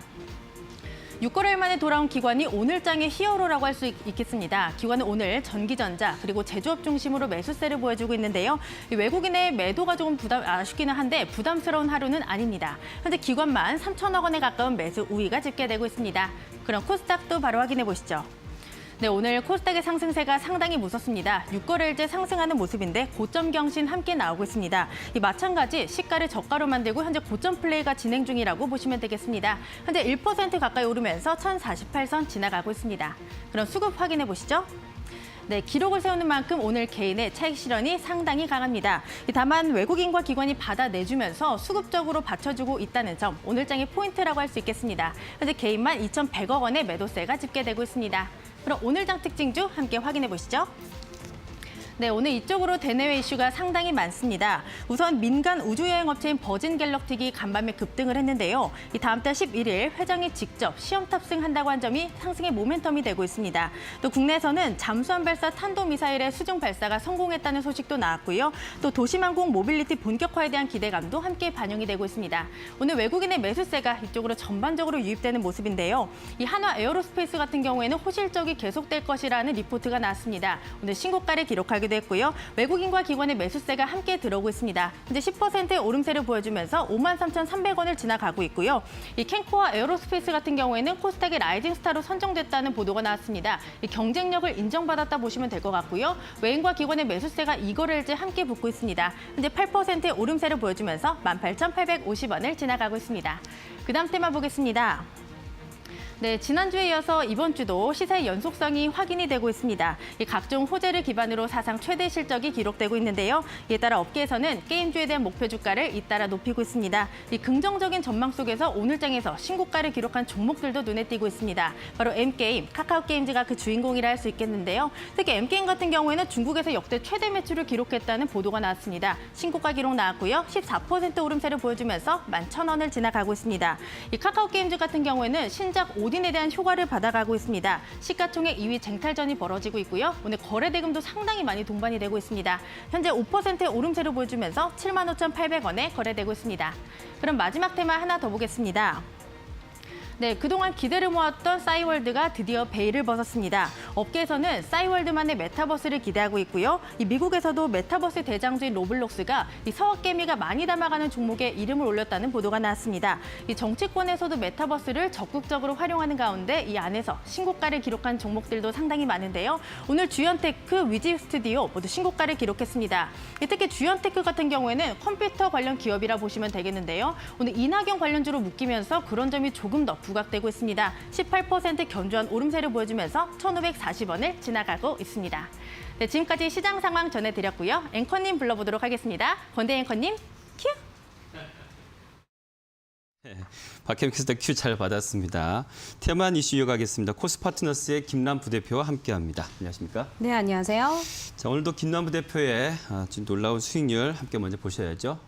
6개월 만에 돌아온 기관이 오늘장의 히어로라고 할 수 있겠습니다. 기관은 오늘 전기전자 그리고 제조업 중심으로 매수세를 보여주고 있는데요. 외국인의 매도가 조금 아쉽기는 한데 부담스러운 하루는 아닙니다. 현재 기관만 3천억 원에 가까운 매수 우위가 집계되고 있습니다. 그럼 코스닥도 바로 확인해 보시죠. 네, 오늘 코스닥의 상승세가 상당히 무섭습니다. 6거래일째 상승하는 모습인데 고점 경신 함께 나오고 있습니다. 이 마찬가지 시가를 저가로 만들고 현재 고점 플레이가 진행 중이라고 보시면 되겠습니다. 현재 1% 가까이 오르면서 1,048선 지나가고 있습니다. 그럼 수급 확인해 보시죠. 네, 기록을 세우는 만큼 오늘 개인의 차익 실현이 상당히 강합니다. 다만 외국인과 기관이 받아내주면서 수급적으로 받쳐주고 있다는 점, 오늘장의 포인트라고 할 수 있겠습니다. 현재 개인만 2,100억 원의 매도세가 집계되고 있습니다. 그럼 오늘장 특징주 함께 확인해 보시죠. 네, 오늘 이쪽으로 대내외 이슈가 상당히 많습니다. 우선 민간 우주여행 업체인 버진 갤럭틱이 간밤에 급등을 했는데요. 이 다음 달 11일 회장이 직접 시험 탑승한다고 한 점이 상승의 모멘텀이 되고 있습니다. 또 국내에서는 잠수함 발사 탄도미사일의 수중 발사가 성공했다는 소식도 나왔고요. 또 도심항공 모빌리티 본격화에 대한 기대감도 함께 반영이 되고 있습니다. 오늘 외국인의 매수세가 이쪽으로 전반적으로 유입되는 모습인데요. 이 한화 에어로스페이스 같은 경우에는 호실적이 계속될 것이라는 리포트가 나왔습니다. 오늘 신고가를 기록하기도 했고요. 외국인과 기관의 매수세가 함께 들어오고 있습니다. 현재 10%의 오름세를 보여주면서 53,300원을 지나가고 있고요. 이 캔코와 에어로스페이스 같은 경우에는 코스닥의 라이징 스타로 선정됐다는 보도가 나왔습니다. 이 경쟁력을 인정받았다 보시면 될 것 같고요. 외인과 기관의 매수세가 이거래일째 함께 붙고 있습니다. 현재 8%의 오름세를 보여주면서 18,850원을 지나가고 있습니다. 그다음 테마 보겠습니다. 네, 지난주에 이어서 이번 주도 시세 연속성이 확인이 되고 있습니다. 이 각종 호재를 기반으로 사상 최대 실적이 기록되고 있는데요. 이에 따라 업계에서는 게임주에 대한 목표 주가를 잇따라 높이고 있습니다. 이 긍정적인 전망 속에서 오늘장에서 신고가를 기록한 종목들도 눈에 띄고 있습니다. 바로 M게임, 카카오게임즈가 그 주인공이라 할 수 있겠는데요. 특히 M게임 같은 경우에는 중국에서 역대 최대 매출을 기록했다는 보도가 나왔습니다. 신고가 기록 나왔고요. 14% 오름세를 보여주면서 11,000원을 지나가고 있습니다. 이 카카오게임즈 같은 경우에는 신작 오딘에 대한 효과를 받아가고 있습니다. 시가총액 2위 쟁탈전이 벌어지고 있고요. 오늘 거래 대금도 상당히 많이 동반이 되고 있습니다. 현재 5%의 오름세를 보여주면서 75,800원에 거래되고 있습니다. 그럼 마지막 테마 하나 더 보겠습니다. 네, 그동안 기대를 모았던 싸이월드가 드디어 베일을 벗었습니다. 업계에서는 싸이월드만의 메타버스를 기대하고 있고요. 이 미국에서도 메타버스 대장주인 로블록스가 이 서학개미가 많이 담아가는 종목에 이름을 올렸다는 보도가 나왔습니다. 이 정치권에서도 메타버스를 적극적으로 활용하는 가운데 이 안에서 신고가를 기록한 종목들도 상당히 많은데요. 오늘 주연테크, 위지스튜디오 모두 신고가를 기록했습니다. 특히 주연테크 같은 경우에는 컴퓨터 관련 기업이라 보시면 되겠는데요. 오늘 이낙연 관련주로 묶이면서 그런 점이 조금 더 부각되고 있습니다. 18% 견조한 오름세를 보여주면서 1,540원을 지나가고 있습니다. 네, 지금까지 시장 상황 전해드렸고요. 앵커님 불러보도록 하겠습니다. 권대 앵커님, 큐! 네, 박혜미 캐스터 큐 잘 받았습니다. 테만 이슈 이어가겠습니다. 코스파트너스의 김남 부대표와 함께합니다. 안녕하십니까? 네, 안녕하세요. 자, 오늘도 김남 부대표의 지금 놀라운 수익률 함께 먼저 보셔야죠.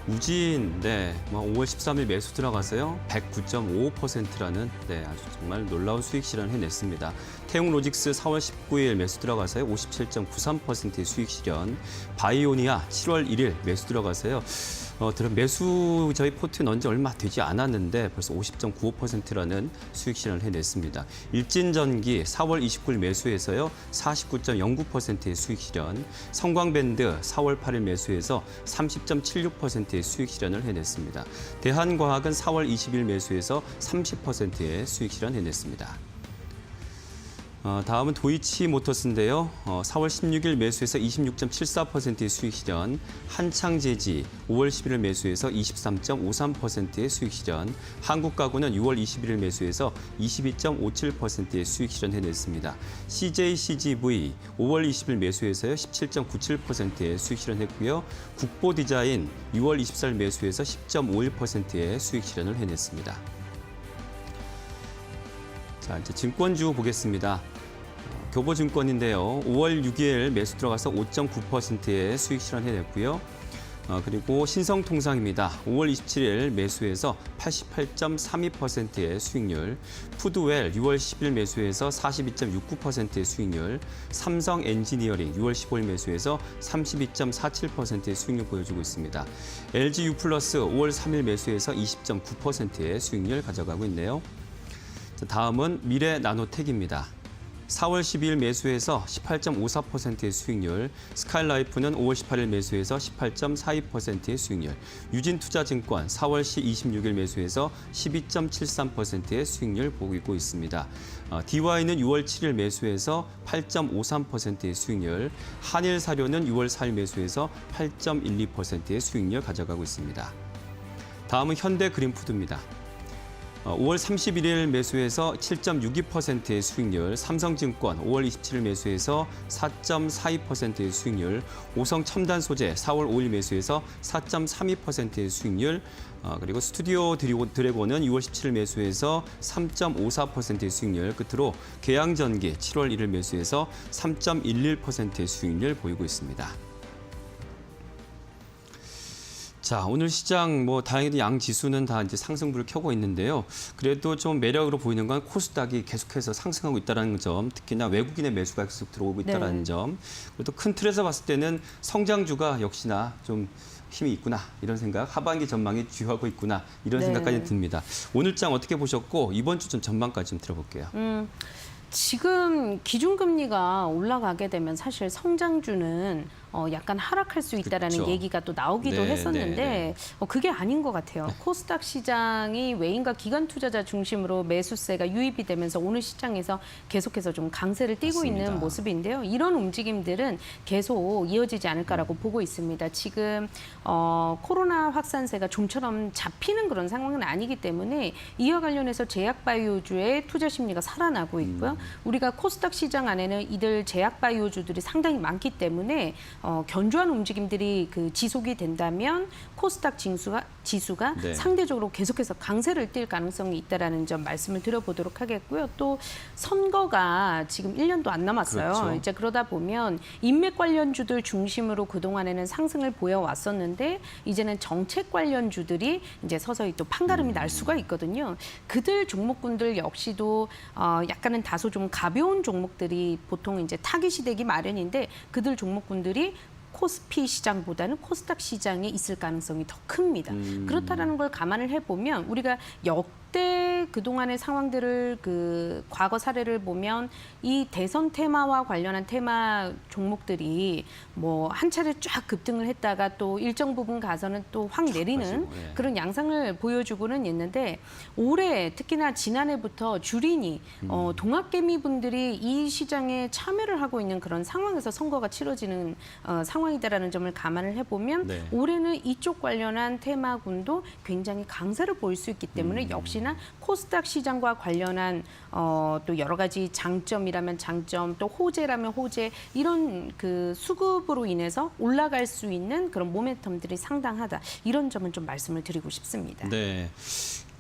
우진, 네, 5월 13일 매수 들어가서요. 109.55%라는 아주 정말 놀라운 수익 실현을 해냈습니다. 태웅로직스 4월 19일 매수 들어가서요. 57.93%의 수익 실현. 바이오니아 7월 1일 매수 들어가서요. 매수 저희 포트에 넣은 지 얼마 되지 않았는데 벌써 50.95%라는 수익 실현을 해냈습니다. 일진전기 4월 29일 매수해서요 49.09%의 수익 실현, 성광밴드 4월 8일 매수해서 30.76%의 수익 실현을 해냈습니다. 대한과학은 4월 20일 매수해서 30%의 수익 실현 해냈습니다. 다음은 도이치모터스인데요. 4월 16일 매수해서 26.74%의 수익 실현, 한창제지 5월 11일 매수해서 23.53%의 수익 실현, 한국가구는 6월 21일 매수해서 22.57%의 수익 실현 해냈습니다. CJCGV 5월 20일 매수해서요 17.97%의 수익 실현했고요. 국보디자인 6월 24일 매수해서 10.51%의 수익 실현을 해냈습니다. 자, 이제 증권주 보겠습니다. 교보증권인데요. 5월 6일 매수 들어가서 5.9%의 수익 실현해냈고요. 그리고 신성통상입니다. 5월 27일 매수해서 88.32%의 수익률, 푸드웰 6월 10일 매수해서 42.69%의 수익률, 삼성엔지니어링 6월 15일 매수해서 32.47%의 수익률 보여주고 있습니다. LGU 플러스 5월 3일 매수해서 20.9%의 수익률 가져가고 있네요. 다음은 미래나노텍입니다. 4월 12일 매수해서 18.54%의 수익률, 스카이라이프는 5월 18일 매수해서 18.42%의 수익률, 유진투자증권 4월 26일 매수해서 12.73%의 수익률 보이고 있습니다. DY는 6월 7일 매수해서 8.53%의 수익률, 한일사료는 6월 4일 매수해서 8.12%의 수익률 가져가고 있습니다. 다음은 현대그린푸드입니다. 5월 31일 매수해서 7.62%의 수익률, 삼성증권 5월 27일 매수해서 4.42%의 수익률, 오성첨단소재 4월 5일 매수해서 4.32%의 수익률, 그리고 스튜디오 드래곤은 6월 17일 매수해서 3.54%의 수익률, 끝으로 계양전기 7월 1일 매수해서 3.11%의 수익률 보이고 있습니다. 자, 오늘 시장 다행히도 양 지수는 다 이제 상승불을 켜고 있는데요. 그래도 좀 매력으로 보이는 건 코스닥이 계속해서 상승하고 있다는 점, 특히나 외국인의 매수가 계속 들어오고 있다는 점. 그래도 큰 틀에서 봤을 때는 성장주가 역시나 좀 힘이 있구나 이런 생각, 하반기 전망이 주요하고 있구나 이런 생각까지 듭니다. 오늘 장 어떻게 보셨고 이번 주 좀 전망까지 좀 들어볼게요. 지금 기준금리가 올라가게 되면 사실 성장주는 약간 하락할 수 있다라는 그렇죠. 얘기가 또 나오기도 네, 했었는데 네. 그게 아닌 것 같아요. 코스닥 시장이 외인과 기관 투자자 중심으로 매수세가 유입이 되면서 오늘 시장에서 계속해서 좀 강세를 띠고 맞습니다. 있는 모습인데요. 이런 움직임들은 계속 이어지지 않을까라고 보고 있습니다. 지금 코로나 확산세가 좀처럼 잡히는 그런 상황은 아니기 때문에 이와 관련해서 제약바이오주의 투자 심리가 살아나고 있고요. 우리가 코스닥 시장 안에는 이들 제약바이오주들이 상당히 많기 때문에 견조한 움직임들이 지속이 된다면 코스닥 지수가 네. 상대적으로 계속해서 강세를 띌 가능성이 있다라는 점 말씀을 드려보도록 하겠고요. 또 선거가 지금 1년도 안 남았어요. 그렇죠. 이제 그러다 보면 인맥 관련주들 중심으로 그동안에는 상승을 보여왔었는데 이제는 정책 관련주들이 이제 서서히 또 판가름이 날 수가 있거든요. 그들 종목군들 역시도 약간은 다소 좀 가벼운 종목들이 보통 이제 타깃이 되기 마련인데 그들 종목군들이 코스피 시장보다는 코스닥 시장에 있을 가능성이 더 큽니다. 그렇다라는 걸 감안을 해보면 우리가 역대 그동안의 상황들을 과거 사례를 보면 이 대선 테마와 관련한 테마 종목들이 한 차례 쫙 급등을 했다가 또 일정 부분 가서는 또 확 내리는 네. 그런 양상을 보여주고는 있는데 올해 특히나 지난해부터 주린이 동학개미 분들이 이 시장에 참여를 하고 있는 그런 상황에서 선거가 치러지는 상황이다라는 점을 감안을 해보면 네. 올해는 이쪽 관련한 테마군도 굉장히 강세를 보일 수 있기 때문에 역시나 코스닥 시장과 관련한 또 여러 가지 장점이라면 장점, 또 호재라면 호재 이런 수급으로 인해서 올라갈 수 있는 그런 모멘텀들이 상당하다. 이런 점은 좀 말씀을 드리고 싶습니다. 네.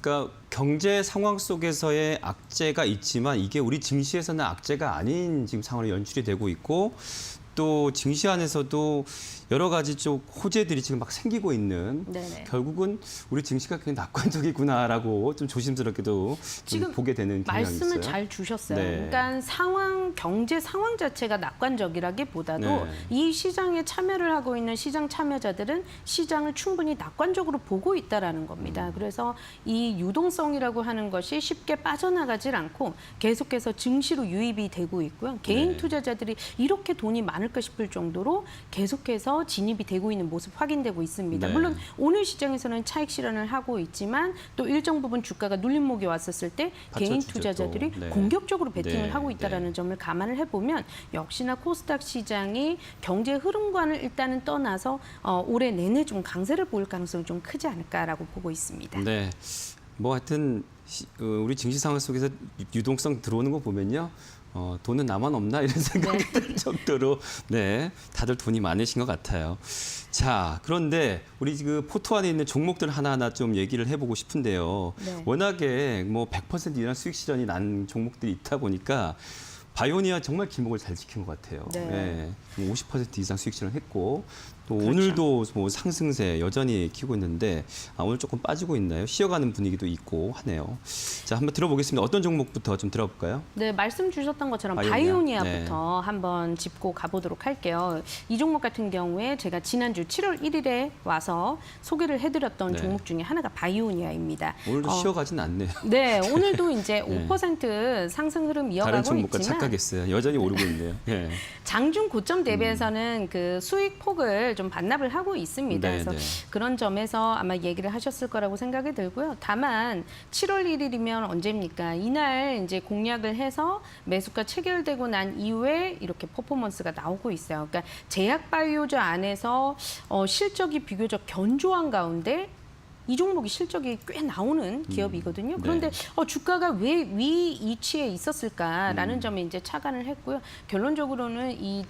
그러니까 경제 상황 속에서의 악재가 있지만 이게 우리 증시에서는 악재가 아닌 지금 상황으로 연출이 되고 있고 또 증시 안에서도 여러 가지 좀 호재들이 지금 막 생기고 있는 네네. 결국은 우리 증시가 굉장히 낙관적이구나라고 좀 조심스럽게도 좀 지금 보게 되는 경향이 있어요. 말씀을 잘 주셨어요. 네. 그러니까 경제 상황 자체가 낙관적이라기보다도 네. 이 시장에 참여를 하고 있는 시장 참여자들은 시장을 충분히 낙관적으로 보고 있다라는 겁니다. 그래서 이 유동성이라고 하는 것이 쉽게 빠져나가질 않고 계속해서 증시로 유입이 되고 있고요. 개인 네. 투자자들이 이렇게 돈이 많을까 싶을 정도로 계속해서 진입이 되고 있는 모습 확인되고 있습니다. 네. 물론 오늘 시장에서는 차익 실현을 하고 있지만 또 일정 부분 주가가 눌림목이 왔었을 때 개인 받쳐주죠, 투자자들이 또. 네. 공격적으로 베팅을 네, 하고 있다는 네. 점을 감안을 해보면 역시나 코스닥 시장이 경제 흐름과는 일단은 떠나서 올해 내내 좀 강세를 보일 가능성이 좀 크지 않을까라고 보고 있습니다. 네. 뭐 하여튼 우리 증시 상황 속에서 유동성 들어오는 거 보면요. 돈은 나만 없나 이런 생각이 들 정도로 네 다들 돈이 많으신 것 같아요. 자 그런데 우리 그 포트 안에 있는 종목들 하나하나 좀 얘기를 해보고 싶은데요. 네. 워낙에 뭐 100% 이상 수익 실현이 난 종목들이 있다 보니까 바이오니아 정말 길목을 잘 지킨 것 같아요. 네. 네. 50% 이상 수익 실현했고 또 그렇죠. 오늘도 뭐 상승세 여전히 키고 있는데 오늘 조금 빠지고 있나요? 쉬어가는 분위기도 있고 하네요. 자 한번 들어보겠습니다. 어떤 종목부터 좀 들어볼까요? 네, 말씀 주셨던 것처럼 바이오니아. 바이오니아부터 한번 짚고 가보도록 할게요. 이 종목 같은 경우에 제가 지난주 7월 1일에 와서 소개를 해드렸던 네. 종목 중에 하나가 바이오니아입니다. 오늘도 쉬어가진 않네요. 네, 오늘도 이제 네. 5% 상승 흐름 다른 이어가고 종목과 있지만 착각했어요. 여전히 오르고 있네요. 예. 장중 고점 대비해서는 그 수익 폭을 좀 반납을 하고 있습니다. 네, 그래서 네. 그런 점에서 아마 얘기를 하셨을 거라고 생각이 들고요. 다만 7월 1일이면 언제입니까? 이날 이제 공략을 해서 매수가 체결되고 난 이후에 이렇게 퍼포먼스가 나오고 있어요. 그러니까 제약 바이오주 안에서 실적이 비교적 견조한 가운데 이 종목이 실적이 꽤 나오는 기업이거든요. 그런데 주가가 왜 위 이치에 있었을까라는 점에 이제 착안을 했고요. 결론적으로는 이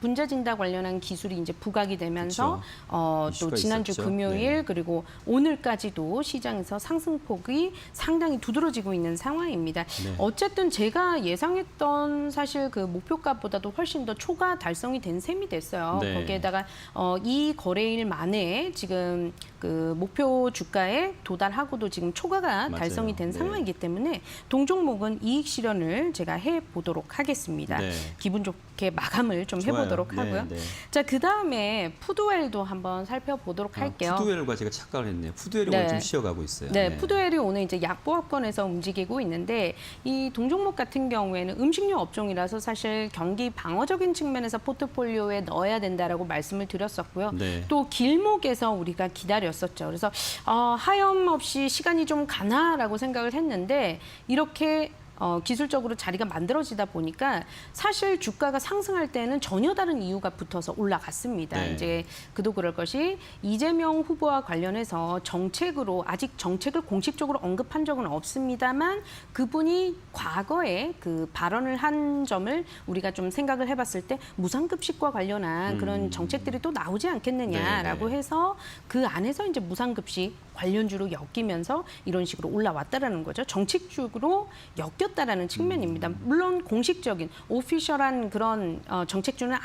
분자 진단 관련한 기술이 이제 부각이 되면서 또 이슈가 지난주 있었죠. 금요일 네. 그리고 오늘까지도 시장에서 상승폭이 상당히 두드러지고 있는 상황입니다. 네. 어쨌든 제가 예상했던 사실 그 목표가보다도 훨씬 더 초과 달성이 된 셈이 됐어요. 네. 거기에다가 이 거래일 만에 지금 그 목표 주가에 도달하고도 지금 초과가 맞아요. 달성이 된 네. 상황이기 때문에 동종목은 이익 실현을 제가 해보도록 하겠습니다. 네. 기분 좋게 마감을 좀 좋아요. 해보도록 네, 하고요. 네. 자, 그 다음에 푸드웰도 한번 살펴보도록 할게요. 푸드웰과 제가 착각을 했네요. 푸드웰이 네. 오늘 좀 쉬어가고 있어요. 네, 푸드웰이 오늘 이제 약보합권에서 움직이고 있는데 이 동종목 같은 경우에는 음식료 업종이라서 사실 경기 방어적인 측면에서 포트폴리오에 넣어야 된다라고 말씀을 드렸었고요. 네. 또 길목에서 우리가 기다렸었죠. 그래서 하염없이 시간이 좀 가나라고 생각을 했는데 이렇게 기술적으로 자리가 만들어지다 보니까 사실 주가가 상승할 때는 전혀 다른 이유가 붙어서 올라갔습니다. 네. 이제 그도 그럴 것이 이재명 후보와 관련해서 정책으로 아직 정책을 공식적으로 언급한 적은 없습니다만 그분이 과거에 그 발언을 한 점을 우리가 좀 생각을 해봤을 때 무상급식과 관련한 그런 정책들이 또 나오지 않겠느냐라고 네, 네. 해서 그 안에서 이제 무상급식 관련주로 엮이면서 이런 식으로 올라왔다라는 거죠. 정책적으로 엮였다라는 측면입니다. 물론 공식적인 오피셜한 그런 정책주는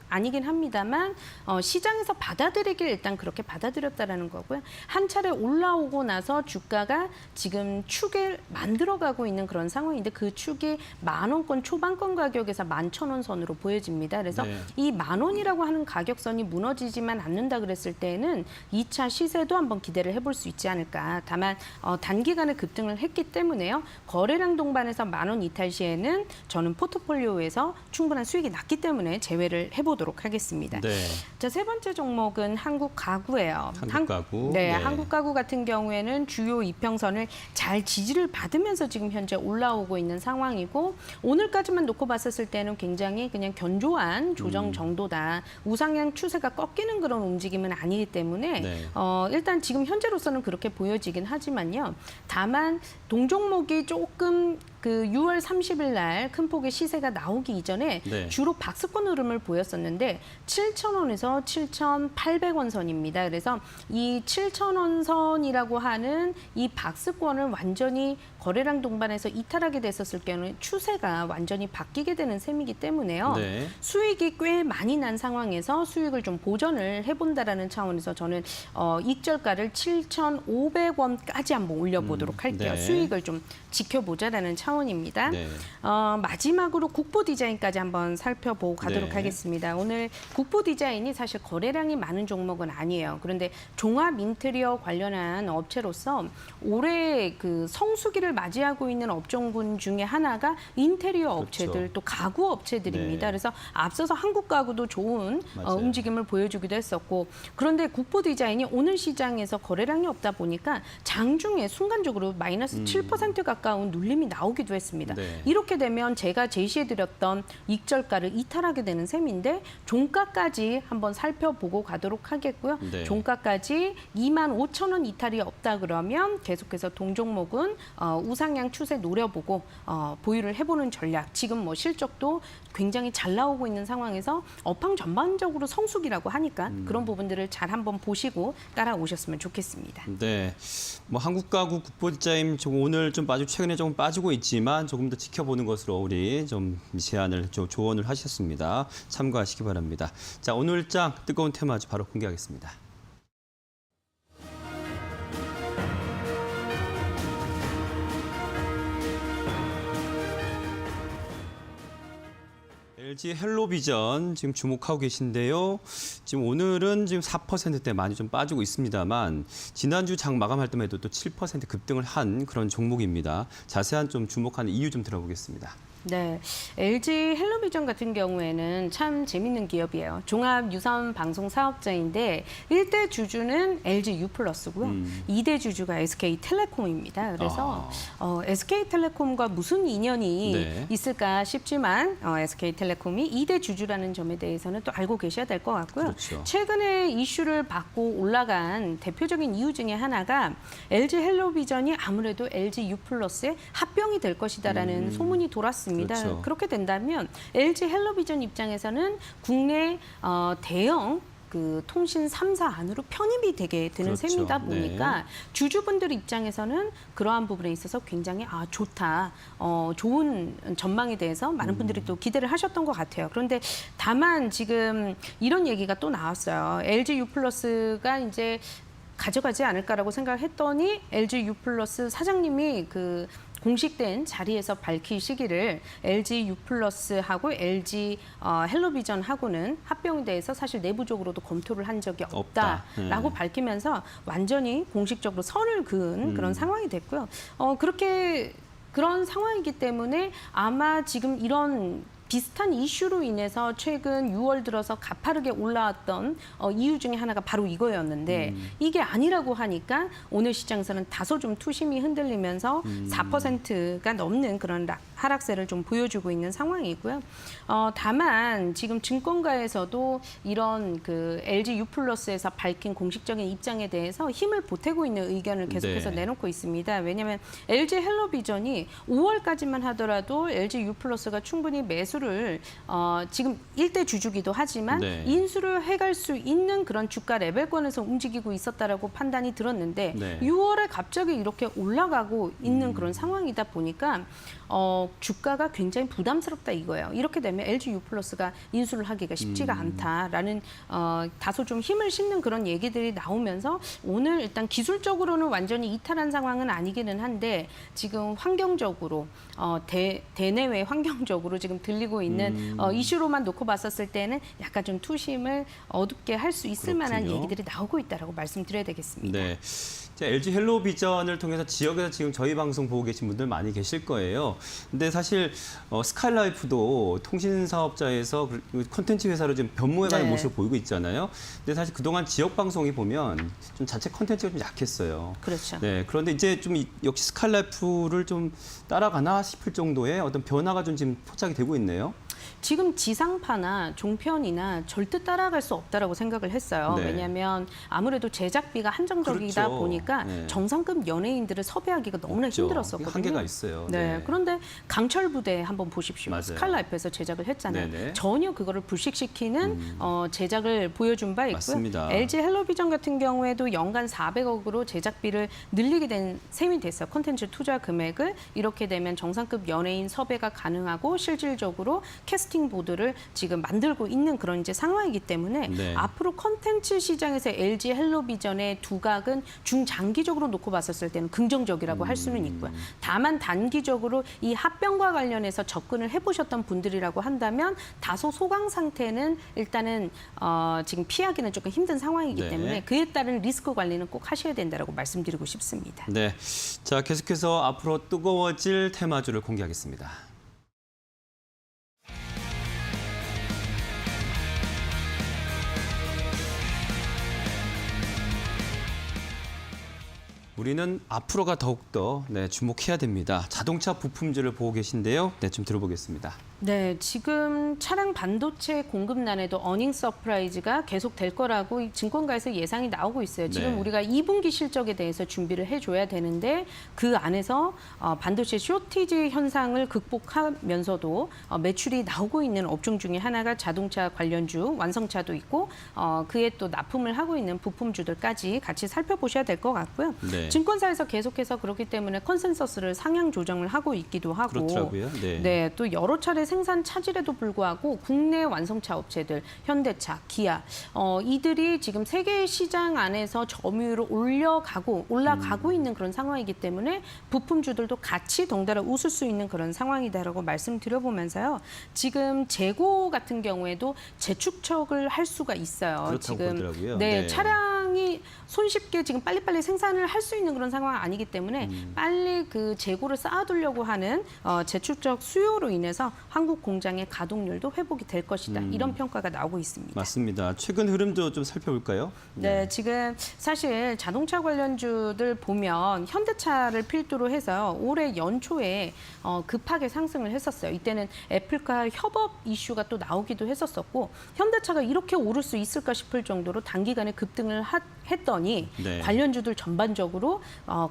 아니긴 합니다만 시장에서 받아들이길 일단 그렇게 받아들였다라는 거고요. 한 차례 올라오고 나서 주가가 지금 축을 만들어가고 있는 그런 상황인데 그 축이 10,000원권 초반권 가격에서 11,000원 선으로 보여집니다. 그래서 네. 이 10,000원이라고 하는 가격선이 무너지지만 않는다 그랬을 때는 2차 시세도 한번 기대를 해볼 수 있지 않을까. 다만 단기간에 급등을 했기 때문에요. 거래량 동반해서 10,000원 이탈 시에는 저는 포트폴리오에서 충분한 수익이 났기 때문에 제외를 해보도록 하겠습니다. 네. 자, 세 번째 종목은 한국가구예요. 한국가구. 네, 네. 한국가구 같은 경우에는 주요 이평선을 잘 지지를 받으면서 지금 현재 올라오고 있는 상황이고 오늘까지만 놓고 봤었을 때는 굉장히 그냥 견조한 조정 정도다. 우상향 추세가 꺾이는 그런 움직임은 아니기 때문에 네. 일단 지금 현재로서는 그렇게 보여지긴 하지만요. 다만 동종목이 조금 그 6월 30일 날 큰 폭의 시세가 나오기 이전에 네. 주로 박스권 흐름을 보였었는데 7,000원에서 7,800원 선입니다. 그래서 이 7,000원 선이라고 하는 이 박스권을 완전히 거래량 동반해서 이탈하게 됐었을 경우는 추세가 완전히 바뀌게 되는 셈이기 때문에요. 네. 수익이 꽤 많이 난 상황에서 수익을 좀 보전을 해본다라는 차원에서 저는 익절가를 7,500원까지 한번 올려보도록 할게요. 네. 수익을 좀 지켜보자라는 차원입니다. 네. 마지막으로 국보 디자인까지 한번 살펴보고 가도록 네. 하겠습니다. 오늘 국보 디자인이 사실 거래량이 많은 종목은 아니에요. 그런데 종합 인테리어 관련한 업체로서 올해 그 성수기를 맞이하고 있는 업종군 중에 하나가 인테리어 업체들 그렇죠. 또 가구 업체들입니다. 네. 그래서 앞서서 한국 가구도 좋은 맞아요. 움직임을 보여주기도 했었고 그런데 국보 디자인이 오늘 시장에서 거래량이 없다 보니까 장중에 순간적으로 마이너스 7% 가까운 눌림이 나오기도 했습니다. 네. 이렇게 되면 제가 제시해드렸던 익절가를 이탈하게 되는 셈인데 종가까지 한번 살펴보고 가도록 하겠고요. 네. 종가까지 25,000원 이탈이 없다 그러면 계속해서 동종목은 우상향 추세 노려보고 보유를 해보는 전략. 지금 뭐 실적도 굉장히 잘 나오고 있는 상황에서 업황 전반적으로 성수기라고 하니까 그런 부분들을 잘 한번 보시고 따라오셨으면 좋겠습니다. 네, 뭐 한국 가구 국보 디자인 조금 오늘 좀 최근에 조금 빠지고 있지만 조금 더 지켜보는 것으로 우리 좀 제안을 좀 조언을 하셨습니다. 참고하시기 바랍니다. 자, 오늘 장 뜨거운 테마주 바로 공개하겠습니다. LG 헬로비전 지금 주목하고 계신데요. 지금 오늘은 지금 4%대 많이 좀 빠지고 있습니다만 지난주 장 마감할 때만 해도 또 7% 급등을 한 그런 종목입니다. 자세한 좀 주목하는 이유 좀 들어보겠습니다. 네, LG 헬로비전 같은 경우에는 참 재밌는 기업이에요. 종합 유선 방송 사업자인데 1대 주주는 LG U+고요. 2대 주주가 SK텔레콤입니다. 그래서 SK텔레콤과 무슨 인연이 네. 있을까 싶지만 SK텔레콤이 2대 주주라는 점에 대해서는 또 알고 계셔야 될 것 같고요. 그렇죠. 최근에 이슈를 받고 올라간 대표적인 이유 중에 하나가 LG 헬로비전이 아무래도 LG U+의 합병이 될 것이다라는 소문이 돌았습니다. 그렇죠. 그렇게 된다면 LG 헬로비전 입장에서는 국내 대형 그 통신 3사 안으로 편입이 되게 되는 그렇죠. 셈이다 보니까 네. 주주분들 입장에서는 그러한 부분에 있어서 굉장히 좋다, 좋은 전망에 대해서 많은 분들이 또 기대를 하셨던 것 같아요. 그런데 다만 지금 이런 얘기가 또 나왔어요. LG U+가 이제 가져가지 않을까라고 생각을 했더니 LG U+ 사장님이 그 공식된 자리에서 밝히시기를 LG U+하고 LG 헬로비전하고는 합병에 대해서 사실 내부적으로도 검토를 한 적이 없다라고 밝히면서 완전히 공식적으로 선을 그은 그런 상황이 됐고요. 그런 상황이기 때문에 아마 지금 이런 비슷한 이슈로 인해서 최근 6월 들어서 가파르게 올라왔던 이유 중에 하나가 바로 이거였는데 이게 아니라고 하니까 오늘 시장에서는 다소 좀 투심이 흔들리면서 4%가 넘는 그런 하락세를 좀 보여주고 있는 상황이고요. 다만 지금 증권가에서도 이런 그 LG U+에서 밝힌 공식적인 입장에 대해서 힘을 보태고 있는 의견을 계속해서 네. 내놓고 있습니다. 왜냐하면 LG 헬로비전이 5월까지만 하더라도 LG U+가 충분히 매수를 지금 1대 주주기도 하지만 네. 인수를 해갈 수 있는 그런 주가 레벨권에서 움직이고 있었다라고 판단이 들었는데 네. 6월에 갑자기 이렇게 올라가고 있는 그런 상황이다 보니까 주가가 굉장히 부담스럽다 이거예요. 이렇게 되면 LG U+가 인수를 하기가 쉽지가 않다라는 다소 좀 힘을 싣는 그런 얘기들이 나오면서 오늘 일단 기술적으로는 완전히 이탈한 상황은 아니기는 한데 지금 환경적으로 대내외 환경적으로 지금 들리고 있는 이슈로만 놓고 봤었을 때는 약간 좀 투심을 어둡게 할 수 있을 만한 그렇군요. 얘기들이 나오고 있다라고 말씀드려야 되겠습니다. 네. 자, LG 헬로비전을 통해서 지역에서 지금 저희 방송 보고 계신 분들 많이 계실 거예요. 근데 사실 스카이라이프도 통신 사업자에서 콘텐츠 회사로 지금 변모해가는 네. 모습을 보이고 있잖아요. 근데 사실 그동안 지역 방송이 보면 좀 자체 콘텐츠가 좀 약했어요. 그렇죠. 네. 그런데 이제 좀 역시 스카이라이프를 좀 따라가나 싶을 정도의 어떤 변화가 좀 지금 포착이 되고 있네요. 지금 지상파나 종편이나 절대 따라갈 수 없다라고 생각을 했어요. 네. 왜냐하면 아무래도 제작비가 한정적이다 그렇죠. 보니까 네. 정상급 연예인들을 섭외하기가 너무나 없죠. 힘들었었거든요. 한계가 있어요. 네. 네. 그런데 강철 부대 한번 보십시오. 맞아요. 스칼라이프에서 제작을 했잖아요. 네네. 전혀 그거를 불식시키는 제작을 보여준 바 있고요. 맞습니다. LG 헬로비전 같은 경우에도 연간 400억으로 제작비를 늘리게 된 셈이 됐어요. 콘텐츠 투자 금액을 이렇게 되면 정상급 연예인 섭외가 가능하고 실질적으로 캐스팅 보드를 지금 만들고 있는 그런 이제 상황이기 때문에 네. 앞으로 콘텐츠 시장에서 LG 헬로비전의 두각은 중장기적으로 놓고 봤었을 때는 긍정적이라고 할 수는 있고요. 다만 단기적으로 이 합병과 관련해서 접근을 해보셨던 분들이라고 한다면 다소 소강 상태는 일단은 지금 피하기는 조금 힘든 상황이기 네. 때문에 그에 따른 리스크 관리는 꼭 하셔야 된다고 말씀드리고 싶습니다. 네. 자, 계속해서 앞으로 뜨거워질 테마주를 공개하겠습니다. 우리는 앞으로가 더욱더 주목해야 됩니다. 자동차 부품주를 보고 계신데요. 네, 좀 들어보겠습니다. 네, 지금 차량 반도체 공급난에도 어닝 서프라이즈가 계속 될 거라고 이 증권가에서 예상이 나오고 있어요. 지금 네. 우리가 2분기 실적에 대해서 준비를 해줘야 되는데 그 안에서 반도체 쇼티지 현상을 극복하면서도 매출이 나오고 있는 업종 중에 하나가 자동차 관련주, 완성차도 있고 그에 또 납품을 하고 있는 부품주들까지 같이 살펴보셔야 될 것 같고요. 네. 증권사에서 계속해서 그렇기 때문에 컨센서스를 상향 조정을 하고 있기도 하고 그렇더라고요. 네. 네, 또 여러 차례 생산 차질에도 불구하고 국내 완성차 업체들, 현대차, 기아, 이들이 지금 세계 시장 안에서 점유율을 올라가고 있는 그런 상황이기 때문에 부품주들도 같이 덩달아 웃을 수 있는 그런 상황이다라고 말씀드려보면서요. 지금 재고 같은 경우에도 재축적을 할 수가 있어요. 그렇다고 지금 그러더라고요. 네, 네. 차량이 손쉽게 지금 빨리빨리 생산을 할 수 있는 그런 상황 아니기 때문에 빨리 그 재고를 쌓아두려고 하는 재축적 수요로 인해서 한국 공장의 가동률도 회복이 될 것이다. 이런 평가가 나오고 있습니다. 맞습니다. 최근 흐름도 좀 살펴볼까요? 네, 지금 사실 자동차 관련주들 보면 현대차를 필두로 해서 올해 연초에 급하게 상승을 했었어요. 이때는 애플과 협업 이슈가 또 나오기도 했었었고 현대차가 이렇게 오를 수 있을까 싶을 정도로 단기간에 급등을 했더니 네. 관련주들 전반적으로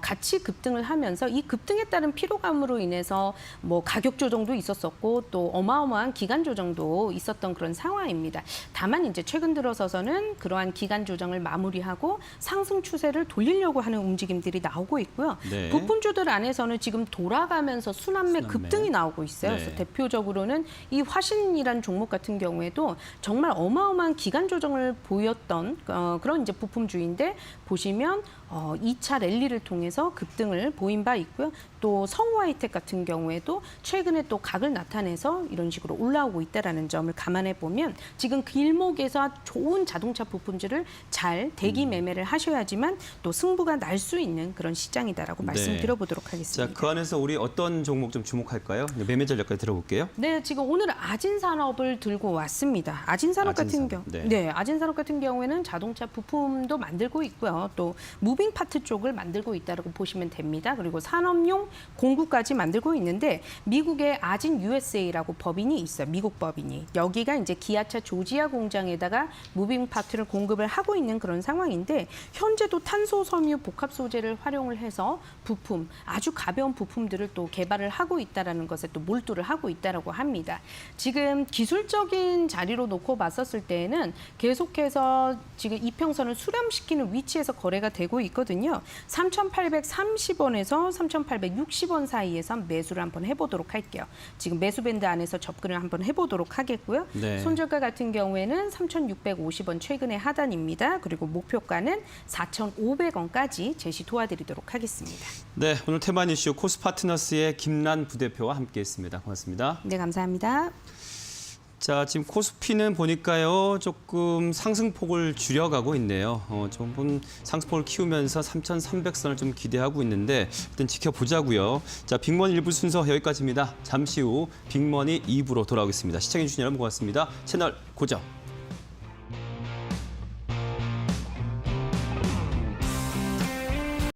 같이 급등을 하면서 이 급등에 따른 피로감으로 인해서 뭐 가격 조정도 있었었고 또 어마어마한 기간 조정도 있었던 그런 상황입니다. 다만 이제 최근 들어서서는 그러한 기간 조정을 마무리하고 상승 추세를 돌리려고 하는 움직임들이 나오고 있고요. 네. 부품주들 안에서는 지금 돌아가면서 순환매 급등이 나오고 있어요. 네. 그래서 대표적으로는 이 화신이란 종목 같은 경우에도 정말 어마어마한 기간 조정을 보였던 그런 이제 부품주인데 보시면 2차 랠리를 통해서 급등을 보인 바 있고요. 또 성우하이텍 같은 경우에도 최근에 또 각을 나타내서 이런 식으로 올라오고 있다는 점을 감안해 보면 지금 길목에서 좋은 자동차 부품주를 잘 대기 매매를 하셔야지만 또 승부가 날 수 있는 그런 시장이다라고 네. 말씀드려보도록 자, 하겠습니다. 그 안에서 우리 어떤 종목 좀 주목할까요? 매매 전략까지 들어볼게요. 네, 지금 오늘 아진산업을 들고 왔습니다. 아진산업 같은 아진산업, 경우, 네. 아진산업 같은 경우에는 자동차 부품도 만들고 있고요. 또 무빙 파트 쪽을 만들고 있다고 보시면 됩니다. 그리고 산업용 공구까지 만들고 있는데 미국의 아진 USA라고 법인이 있어요. 미국 법인이. 여기가 이제 기아차 조지아 공장에다가 무빙 파트를 공급을 하고 있는 그런 상황인데 현재도 탄소 섬유 복합 소재를 활용을 해서 부품, 아주 가벼운 부품들을 또 개발을 하고 있다라는 것에 또 몰두를 하고 있다라고 합니다. 지금 기술적인 자리로 놓고 봤었을 때에는 계속해서 지금 이평선을 수렴시키는 위치에서 거래가 되고 있거든요. 3,830원에서 3,860원 사이에서 매수를 한번 해보도록 할게요. 지금 매수 밴드 안에서 접근을 한번 해보도록 하겠고요. 네. 손절가 같은 경우에는 3,650원 최근의 하단입니다. 그리고 목표가는 4,500원까지 제시 도와드리도록 하겠습니다. 네, 오늘 테마 이슈 코스파트너스의 김란 부대표와 함께했습니다. 고맙습니다. 네, 감사합니다. 자, 지금 코스피는 보니까요, 조금 상승폭을 줄여가고 있네요. 조금 상승폭을 키우면서 3,300선을 좀 기대하고 있는데 일단 지켜보자고요. 자, 빅머니 1부 순서 여기까지입니다. 잠시 후 빅머니 2부로 돌아오겠습니다. 시청해주신 여러분 고맙습니다. 채널 고정.